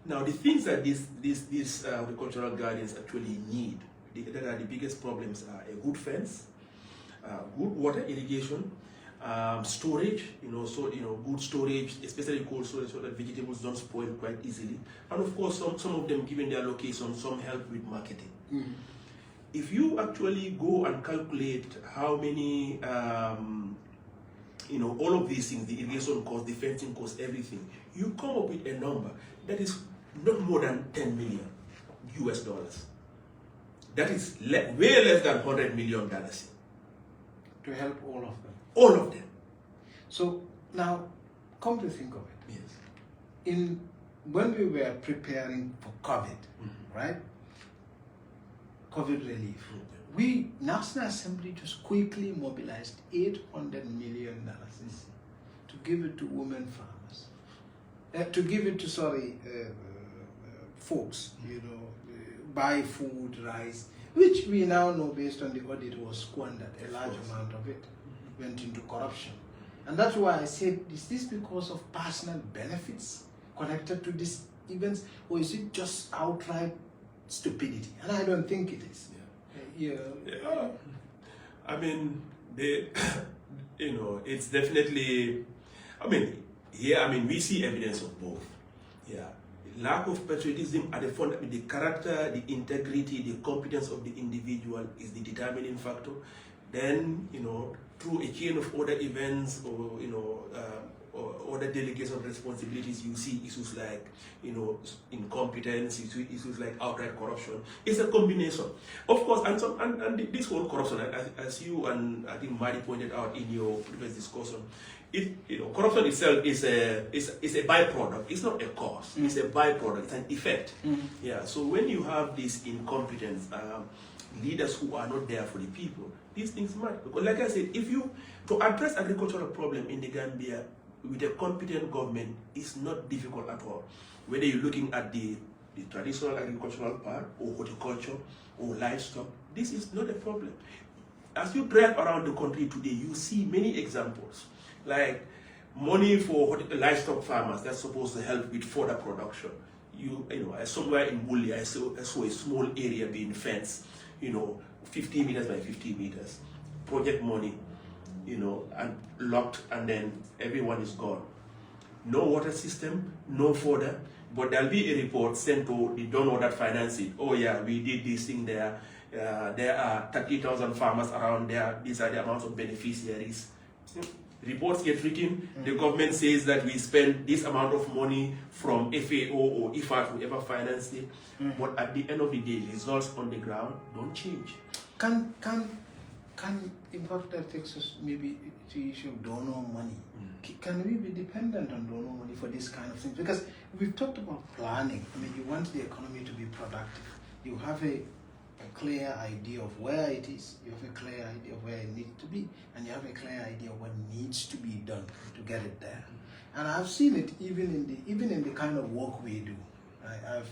Now, the things that these horticultural gardens actually need, that are the biggest problems, are a good fence, good water irrigation, storage, good storage, especially cold storage, so that vegetables don't spoil quite easily, and of course, some of them, given their location, some help with marketing. If you actually go and calculate how many, all of these things, the irrigation cost, the fencing cost, everything, you come up with a number that is not more than $10 million US. That is way less than $100 million. To help all of them. All of them. So now, come to think of it. Yes. When we were preparing for COVID, right? COVID relief. we, National Assembly, just quickly mobilized $800 million to give it to women farmers, to give it to, folks, buy food, rice, which we now know based on the audit was squandered. A large amount of it went into corruption. And that's why I said, is this because of personal benefits connected to these events, or is it just outright stupidity? And I don't think it is. I mean, it's definitely, we see evidence of both. Yeah. Lack of patriotism at the front, the character, the integrity, the competence of the individual is the determining factor. Then, through a chain of other events or, or other delegation of responsibilities, you see issues like, incompetence, issues like outright corruption. It's a combination. Of course, and this whole corruption, as you and I think Mari pointed out in your previous discussion, corruption itself is a byproduct. It's not a cause. It's a byproduct. It's an effect. Yeah. So when you have this incompetence, leaders who are not there for the people, these things matter. Because, like I said, to address agricultural problem in the Gambia with a competent government is not difficult at all. Whether you're looking at the traditional agricultural part, or horticulture, or livestock, this is not a problem. As you drive around the country today, you see many examples. Like money for livestock farmers that's supposed to help with further production. Somewhere in Bulli, I saw a small area being fenced, 50 meters by 50 meters. Project money, and locked, and then everyone is gone. No water system, no further, but there'll be a report sent to the donor that financed it. Oh yeah, we did this thing there. There are 30,000 farmers around there. These are the amounts of beneficiaries. Reports get written, the government says that we spend this amount of money from FAO or IFAD, whoever financed it, but at the end of the day, results on the ground don't change. Can in fact that takes us maybe to issue of donor money. Can we be dependent on donor money for this kind of things? Because we've talked about planning. You want the economy to be productive. You have a clear idea of where it is, you have a clear idea of where it needs to be, and you have a clear idea of what needs to be done to get it there. And I've seen it even in the kind of work we do. I've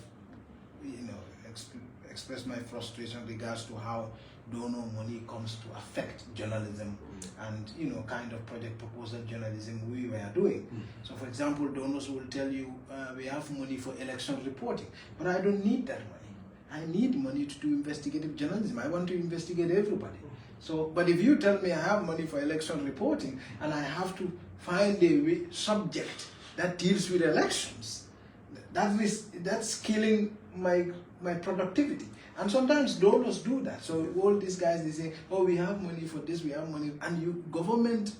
expressed my frustration in regards to how donor money comes to affect journalism and kind of project proposal journalism we were doing. So for example, donors will tell you we have money for election reporting, but I don't need that money. I need money to do investigative journalism. I want to investigate everybody. So, but if you tell me I have money for election reporting and I have to find a subject that deals with elections, that's killing my productivity. And sometimes donors do that. So all these guys, they say, oh, we have money for this, we have money, and government,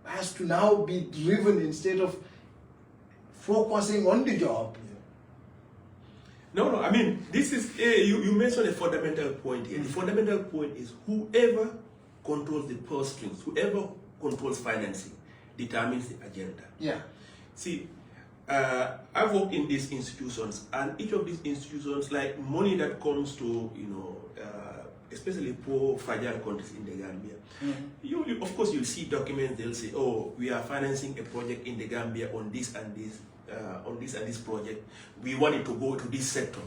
has to now be driven instead of focusing on the job. No, this is, you mentioned a fundamental point here. The fundamental point is whoever controls the purse strings, whoever controls financing, determines the agenda. Yeah. See, I've worked in these institutions, and each of these institutions, like money that comes to, especially poor, fragile countries in the Gambia, you of course, you'll see documents, they'll say, oh, we are financing a project in the Gambia on this and this. On this and this project, we want it to go to this sector.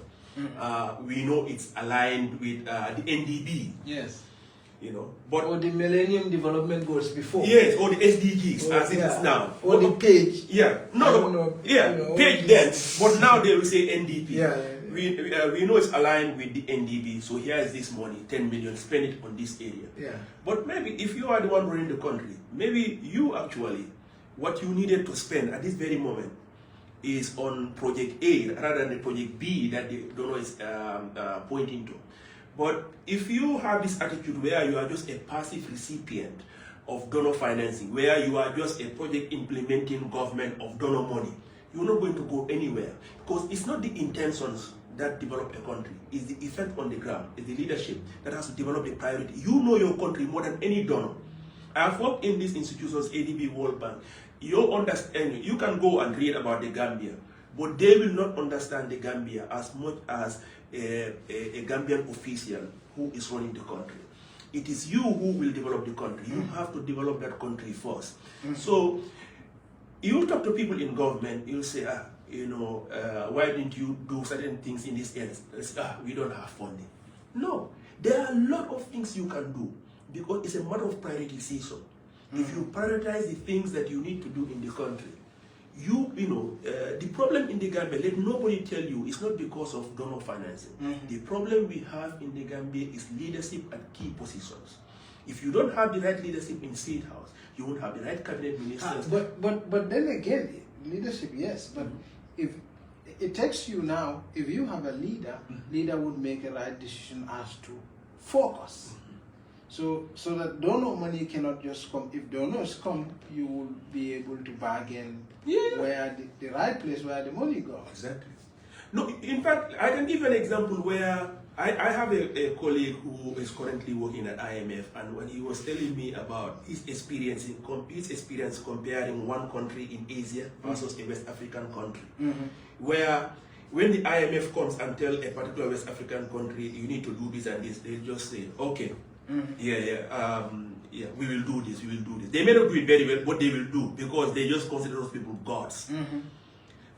We know it's aligned with the NDB. Yes. But or the Millennium Development Goals before. Yes, or the SDGs as it is now. Or the page. Yeah. Page then. But now they will say NDP. Yeah. We know it's aligned with the NDB. So here is this money, 10 million, spend it on this area. Yeah. But maybe if you are the one running the country, maybe you actually, what you needed to spend at this very moment is on project A rather than the project B that the donor is pointing to. But if you have this attitude where you are just a passive recipient of donor financing, where you are just a project implementing government of donor money, you're not going to go anywhere, because it's not the intentions that develop a country, it's the effect on the ground, it's the leadership that has to develop the priority. You know your country more than any donor. I've worked in these institutions, ADB, World Bank. You understand, you can go and read about the Gambia, but they will not understand the Gambia as much as a Gambian official who is running the country. It is you who will develop the country. You have to develop that country first. So you talk to people in government, you'll say, why didn't you do certain things in this area? We don't have funding. No, there are a lot of things you can do because it's a matter of prioritization. If you prioritize the things that you need to do in the country, the problem in the Gambia, let nobody tell you, it's not because of donor financing. The problem we have in the Gambia is leadership at key positions. If you don't have the right leadership in State House, you won't have the right cabinet ministers. But then again, leadership, yes, but if it takes you now, if you have a leader would make a right decision as to focus. So that donor money cannot just come. If donors come, you will be able to bargain where the right place where the money goes. Exactly. No, in fact, I can give an example where I have a colleague who is currently working at IMF, and when he was telling me about his experience comparing one country in Asia versus a West African country, where when the IMF comes and tell a particular West African country, you need to do this and this, they just say, okay, we will do this, we will do this. They may not do it very well, but they will do, because they just consider those people gods.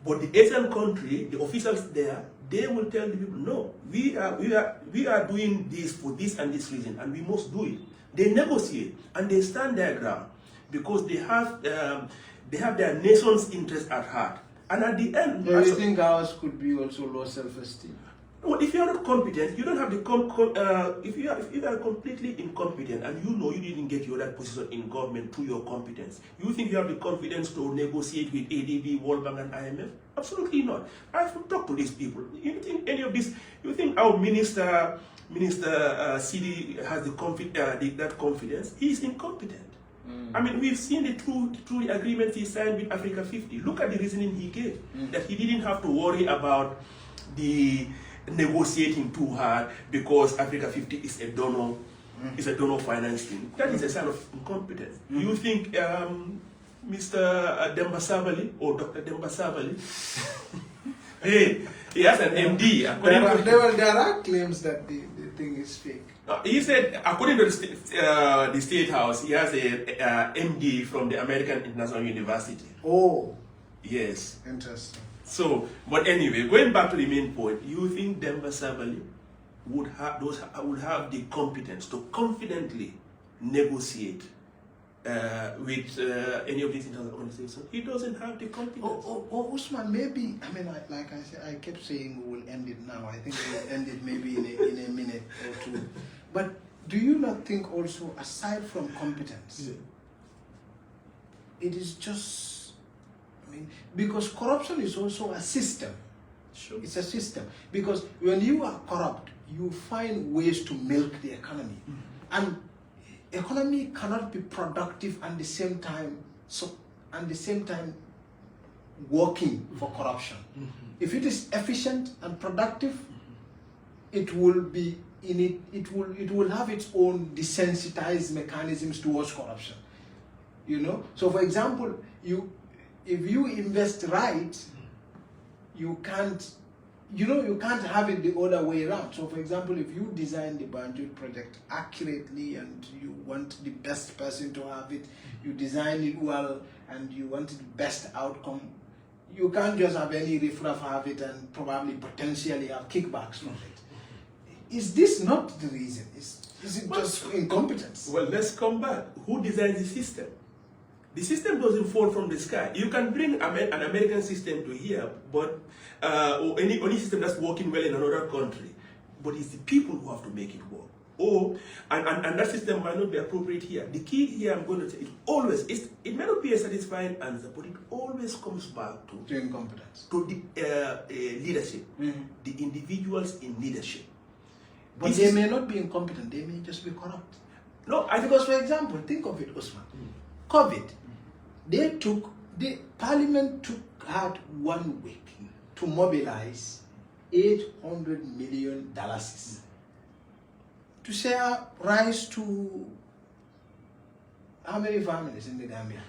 But the Asian country, the officials there, they will tell the people, no, we are doing this for this and this reason, and we must do it. They negotiate and they stand their ground because they have their nation's interest at heart. And at the end, do you think ours could be also low self-esteem? Well, if you are not competent, you don't have the if you are completely incompetent and you know you didn't get your right position in government through your competence, you think you have the confidence to negotiate with ADB, World Bank, and IMF? Absolutely not. I've talked to these people. You think any of this? You think our minister CD has that confidence? He is incompetent. I mean, we've seen the true agreements he signed with Africa 50. Look at the reasoning he gave, that he didn't have to worry about the negotiating too hard because Africa 50 is a donor, financing. That is a sign of incompetence. You think Mr. Demba Sabali or Dr. Demba Sabali, hey, he has an MD. There are claims that the thing is fake. He said, according to the State House, he has a MD from the American International University. Oh. Yes. Interesting. So, but anyway, going back to the main point, you think Demba Sabali would have the competence to confidently negotiate with any of these international organizations? He doesn't have the competence. Usman, maybe, I mean, like I said, I kept saying we will end it now. I think we will end it maybe in a minute or two. But do you not think also, aside from competence, it is just, because corruption is also a system. Sure. It's a system. Because when you are corrupt, you find ways to milk the economy. And economy cannot be productive and the same time working for corruption. If it is efficient and productive, it will be it will have its own desensitized mechanisms towards corruption. So for example, if you invest right, you can't have it the other way around. So for example, if you design the Banjul project accurately and you want the best person to have it, you design it well and you want the best outcome, you can't just have any riffraff have it and probably potentially have kickbacks from it. Is this not the reason? Is it just incompetence? Well, let's come back. Who designs the system? The system doesn't fall from the sky. You can bring an American system to here, but or any system that's working well in another country, but it's the people who have to make it work. And that system might not be appropriate here. The key here, I'm going to say, it may not be a satisfying answer, but it always comes back to incompetence, to the leadership, the individuals in leadership. But they may not be incompetent; they may just be corrupt. No, because for example, think of it, Usman. COVID, Parliament had 1 week to mobilize $800 million to share rice to how many families in the Gambia?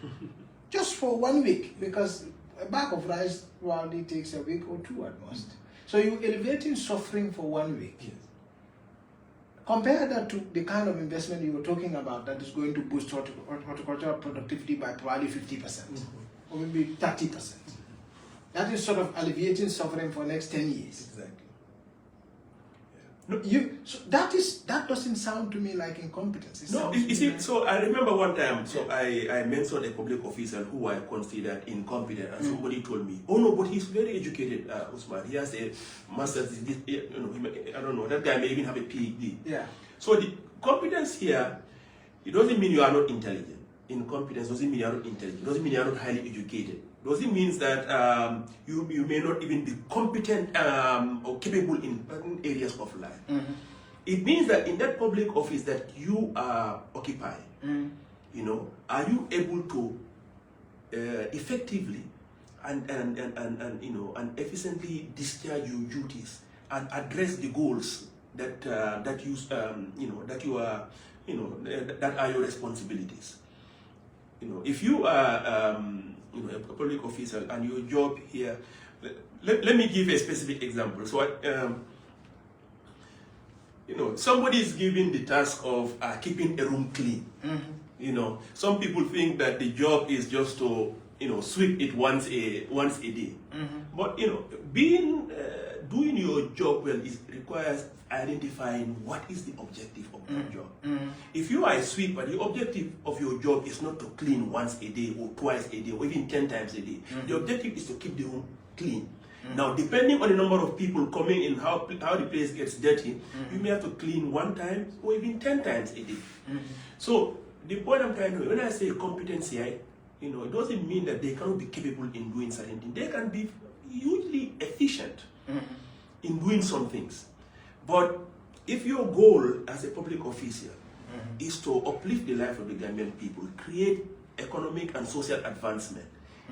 Just for 1 week, because a bag of rice probably takes a week or two at most. So you're elevating suffering for 1 week. Yes. Compare that to the kind of investment you were talking about that is going to boost horticultural productivity by probably 50%, or maybe 30%. That is sort of alleviating suffering for the next 10 years. Exactly. No, so that doesn't sound to me like incompetence. So I remember one time, I mentioned a public official who I considered incompetent, and somebody told me, "Oh no, but he's very educated, Usman. He has a master's. I don't know. That guy may even have a PhD." Yeah. So the competence here, it doesn't mean you are not intelligent. Incompetence doesn't mean you are not intelligent. It doesn't mean you are not highly educated. Doesn't mean that you may not even be competent or capable in certain areas of life. It means that in that public office that you occupy, you know, are you able to effectively and you know and efficiently discharge your duties and address the goals that that are your responsibilities. You know, if you are you know, a public official and your job here, let me give a specific example. So, you know, somebody is given the task of keeping a room clean. You know, some people think that the job is just to, you know, sweep it once a day. But you know, doing your job well requires identifying what is the objective of your job. If you are a sweeper, the objective of your job is not to clean once a day or twice a day or even 10 times a day. The objective is to keep the room clean. Now, depending on the number of people coming in, how the place gets dirty, you may have to clean 1 time or even 10 times a day. So the point I'm trying to, when I say competency, you know, it doesn't mean that they cannot be capable in doing certain things. They can be hugely efficient in doing some things. But if your goal as a public official is to uplift the life of the Gambian people, create economic and social advancement,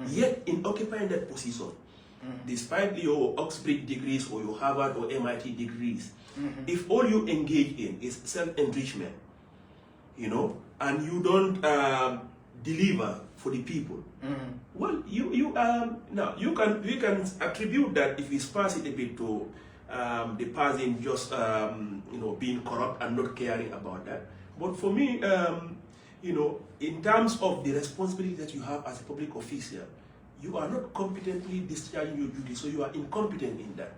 yet in occupying that position, despite your Oxbridge degrees or your Harvard or MIT degrees, if all you engage in is self-enrichment, you know, and you don't deliver for the people, well, we can attribute that if we sparse it a bit to the person just you know, being corrupt and not caring about that. But for me, you know, in terms of the responsibility that you have as a public official, you are not competently discharging your duty, so you are incompetent in that.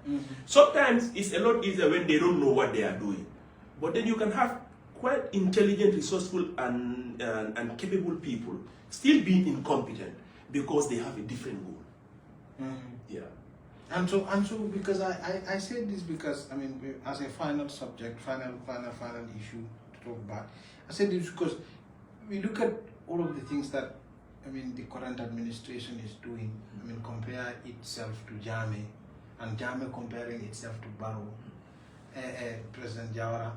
Sometimes it's a lot easier when they don't know what they are doing, but then you can have quite intelligent, resourceful, and capable people still being incompetent because they have a different goal. Yeah. And so, because I say this because, I mean, as a final subject, final issue to talk about, I say this because we look at all of the things that, I mean, the current administration is doing. I mean, compare itself to Jammeh, and Jammeh comparing itself to Barrow, President Jawara.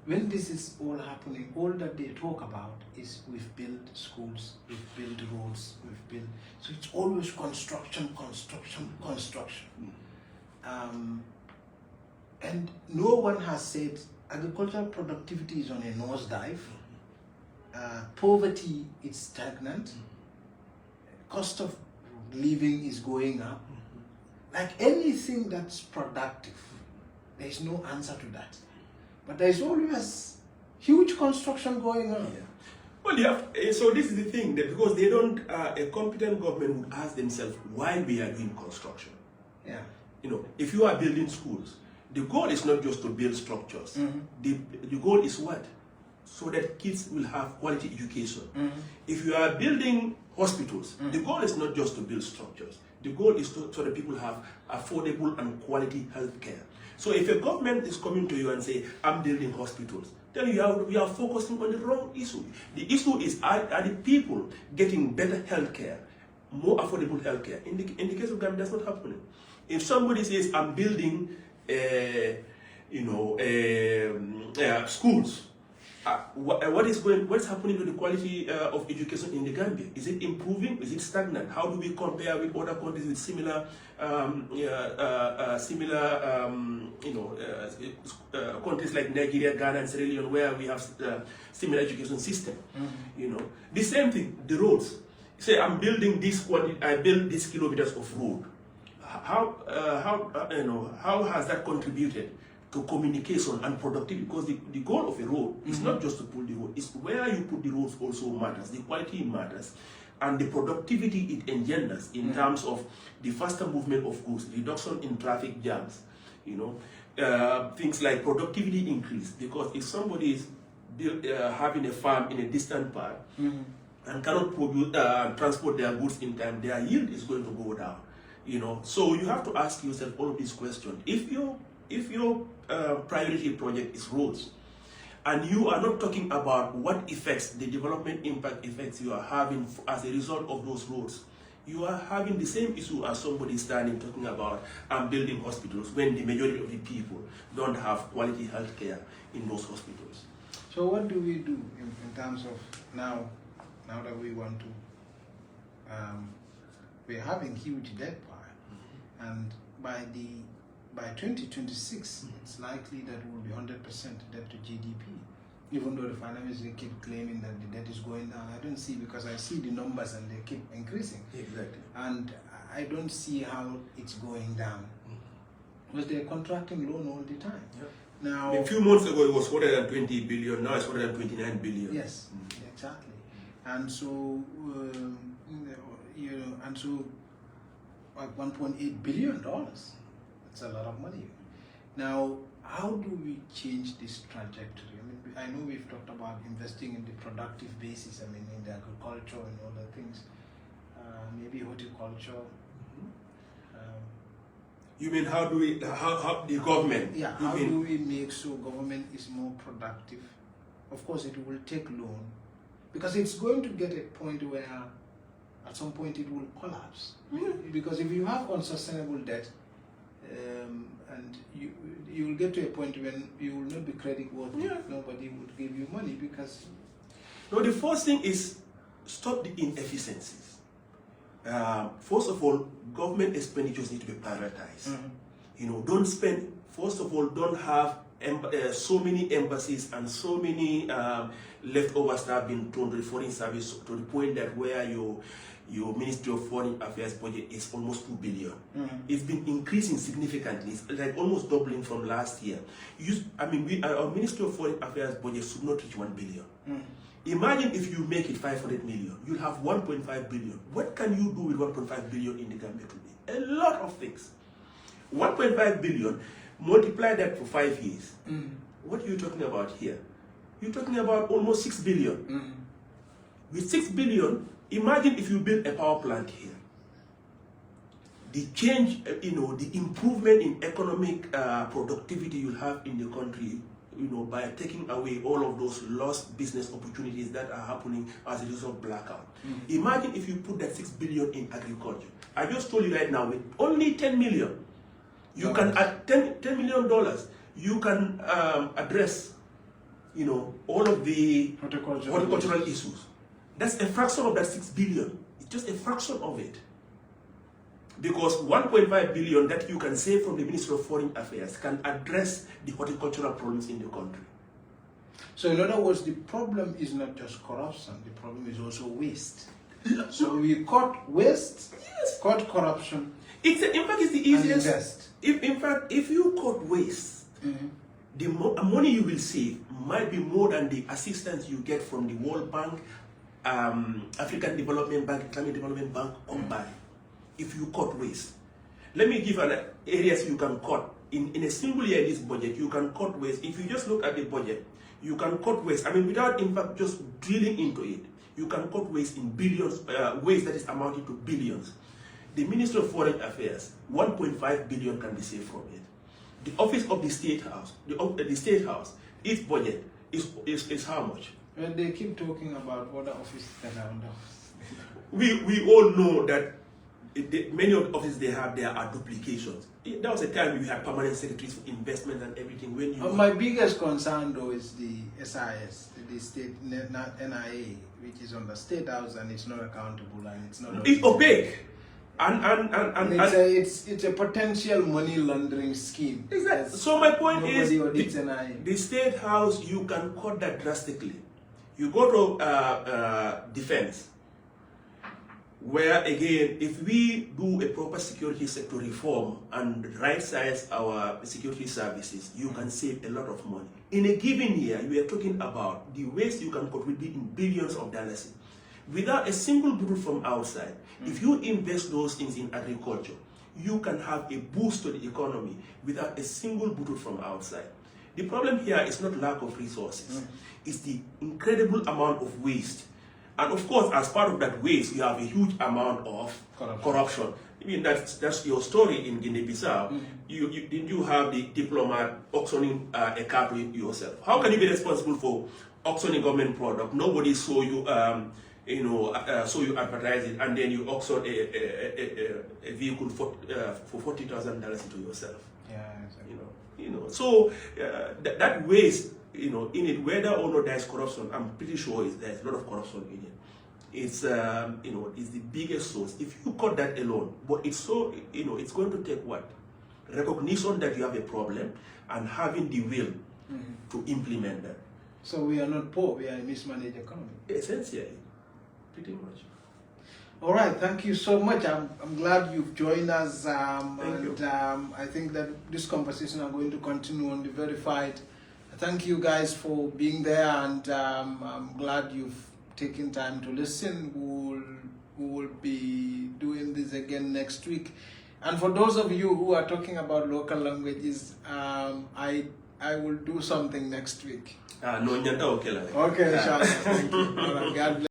When this is all happening, all that they talk about is we've built schools, we've built roads, we've built. So it's always construction. And no one has said agricultural productivity is on a nosedive. Poverty is stagnant. Cost of living is going up. Like anything that's productive, there is no answer to that. But there is always huge construction going on. Yeah. Well, so this is the thing, that because they don't, a competent government would ask themselves why we are doing construction. Yeah. You know, if you are building schools, the goal is not just to build structures. The goal is what? So that kids will have quality education. If you are building hospitals, the goal is not just to build structures. The goal is so that people have affordable and quality health care. So if a government is coming to you and say, I'm building hospitals, then we are focusing on the wrong issue. The issue is, are the people getting better health care, more affordable health care? In the case of Gambia, that's not happening. If somebody says, I'm building schools, what is happening to the quality of education in the Gambia? Is it improving? Is it stagnant? How do we compare with other countries with similar countries like Nigeria, Ghana, and Sierra Leone, where we have similar education system? You know, the same thing. The roads. Say, I'm building this quantity. I build these kilometers of road. how has that contributed to communication and productivity? Because the goal of a road is not just to pull the road, it's where you put the roads also matters, the quality matters, and the productivity it engenders in terms of the faster movement of goods, reduction in traffic jams, things like productivity increase. Because if somebody is having a farm in a distant part and cannot produce, transport their goods in time, their yield is going to go down. So you have to ask yourself all of these questions. If your priority project is roads, and you are not talking about what effects, the development impact effects you are having as a result of those roads, you are having the same issue as somebody standing talking about building hospitals when the majority of the people don't have quality health care in those hospitals. So what do we do in terms of now that we want to, we're having huge debt pile, and by 2026, it's likely that we'll be 100% debt to GDP. Even though the finance they keep claiming that the debt is going down, I don't see, because I see the numbers and they keep increasing. Exactly. And I don't see how it's going down. Because they're contracting loan all the time. Yep. Now, a few months ago it was 120 billion, now it's 129 billion. Yes, exactly. And so, like $1.8 billion. That's a lot of money. Now, how do we change this trajectory? I mean, I know we've talked about investing in the productive basis, I mean, in the agriculture and all the things, maybe horticulture. You mean how the government? Yeah, how do we make so government is more productive? Of course, it will take loan, because it's going to get a point where at some point it will collapse. Because if you have unsustainable debt, and you will get to a point when you will not be credit worthy. Nobody would give you money because. No, the first thing is stop the inefficiencies. First of all, government expenditures need to be prioritized. Don't spend. First of all, don't have so many embassies and so many leftover staff being thrown to the foreign service to the point that where your Ministry of Foreign Affairs budget is almost 2 billion. It's been increasing significantly. It's like almost doubling from last year. Our Ministry of Foreign Affairs budget should not reach 1 billion. Imagine if you make it 500 million, you'll have 1.5 billion. What can you do with 1.5 billion in the Gambia today? A lot of things. 1.5 billion, multiply that for 5 years. What are you talking about here? You're talking about almost 6 billion. With 6 billion, imagine if you build a power plant here. The change, the improvement in economic productivity you'll have in the country, by taking away all of those lost business opportunities that are happening as a result of blackout. Imagine if you put that 6 billion in agriculture. I just told you right now, with only 10 million, you can add $10 million, you can address, all of the horticultural issues. That's a fraction of that 6 billion. It's just a fraction of it. Because 1.5 billion that you can save from the Ministry of Foreign Affairs can address the horticultural problems in the country. So in other words, the problem is not just corruption, the problem is also waste. So we cut waste, cut corruption. In fact, it's the easiest. And invest. If you cut waste, the money you will save might be more than the assistance you get from the World Bank, African Development Bank, Islamic Development Bank combined. If you cut waste, let me give an areas you can cut in a single year. This budget you can cut waste. If you just look at the budget, you can cut waste. Without in fact just drilling into it, you can cut waste in billions, waste that is amounting to billions. The Ministry of Foreign Affairs, 1.5 billion can be saved from it. The Office of the State House, the State House, its budget is how much? When they keep talking about other offices that are under. We all know that many of the offices they have, there are duplications. There was a time we had permanent secretaries for investment and everything. When you my biggest concern though is the SIS, the state NIA, which is on the State House and it's not accountable and it's not. It's opaque, and it's a potential money laundering scheme. Exactly. So my point is, NIA. the State House, you can cut that drastically. You go to defense. where again, if we do a proper security sector reform and right size our security services, you can save a lot of money. In a given year, we are talking about the waste you can contribute in billions of dollars. Without a single budget from outside, if you invest those things in agriculture, you can have a boost to the economy without a single budget from outside. The problem here is not lack of resources, it's the incredible amount of waste. And of course, as part of that waste, you have a huge amount of corruption. I mean, that's your story in Guinea-Bissau. Didn't you have the diplomat auctioning a car to yourself? How can you be responsible for auctioning government product? Nobody saw you, saw you advertise it, and then you auction a vehicle for $40,000 to yourself. Yeah, exactly. So that waste, in it, whether or not there's corruption, I'm pretty sure there's a lot of corruption in it. It's it's the biggest source. If you cut that alone, but it's so, it's going to take what? Recognition that you have a problem and having the will to implement that. So we are not poor, we are a mismanaged economy. Essentially, pretty much. All right, thank you so much. I'm glad you've joined us. Thank you. I think that this conversation are going to continue on the Verified. Thank you guys for being there, and I'm glad you've taken time to listen. We will be doing this again next week. And for those of you who are talking about local languages, I will do something next week. No, Okay, inshallah. Thank you. All right, God bless.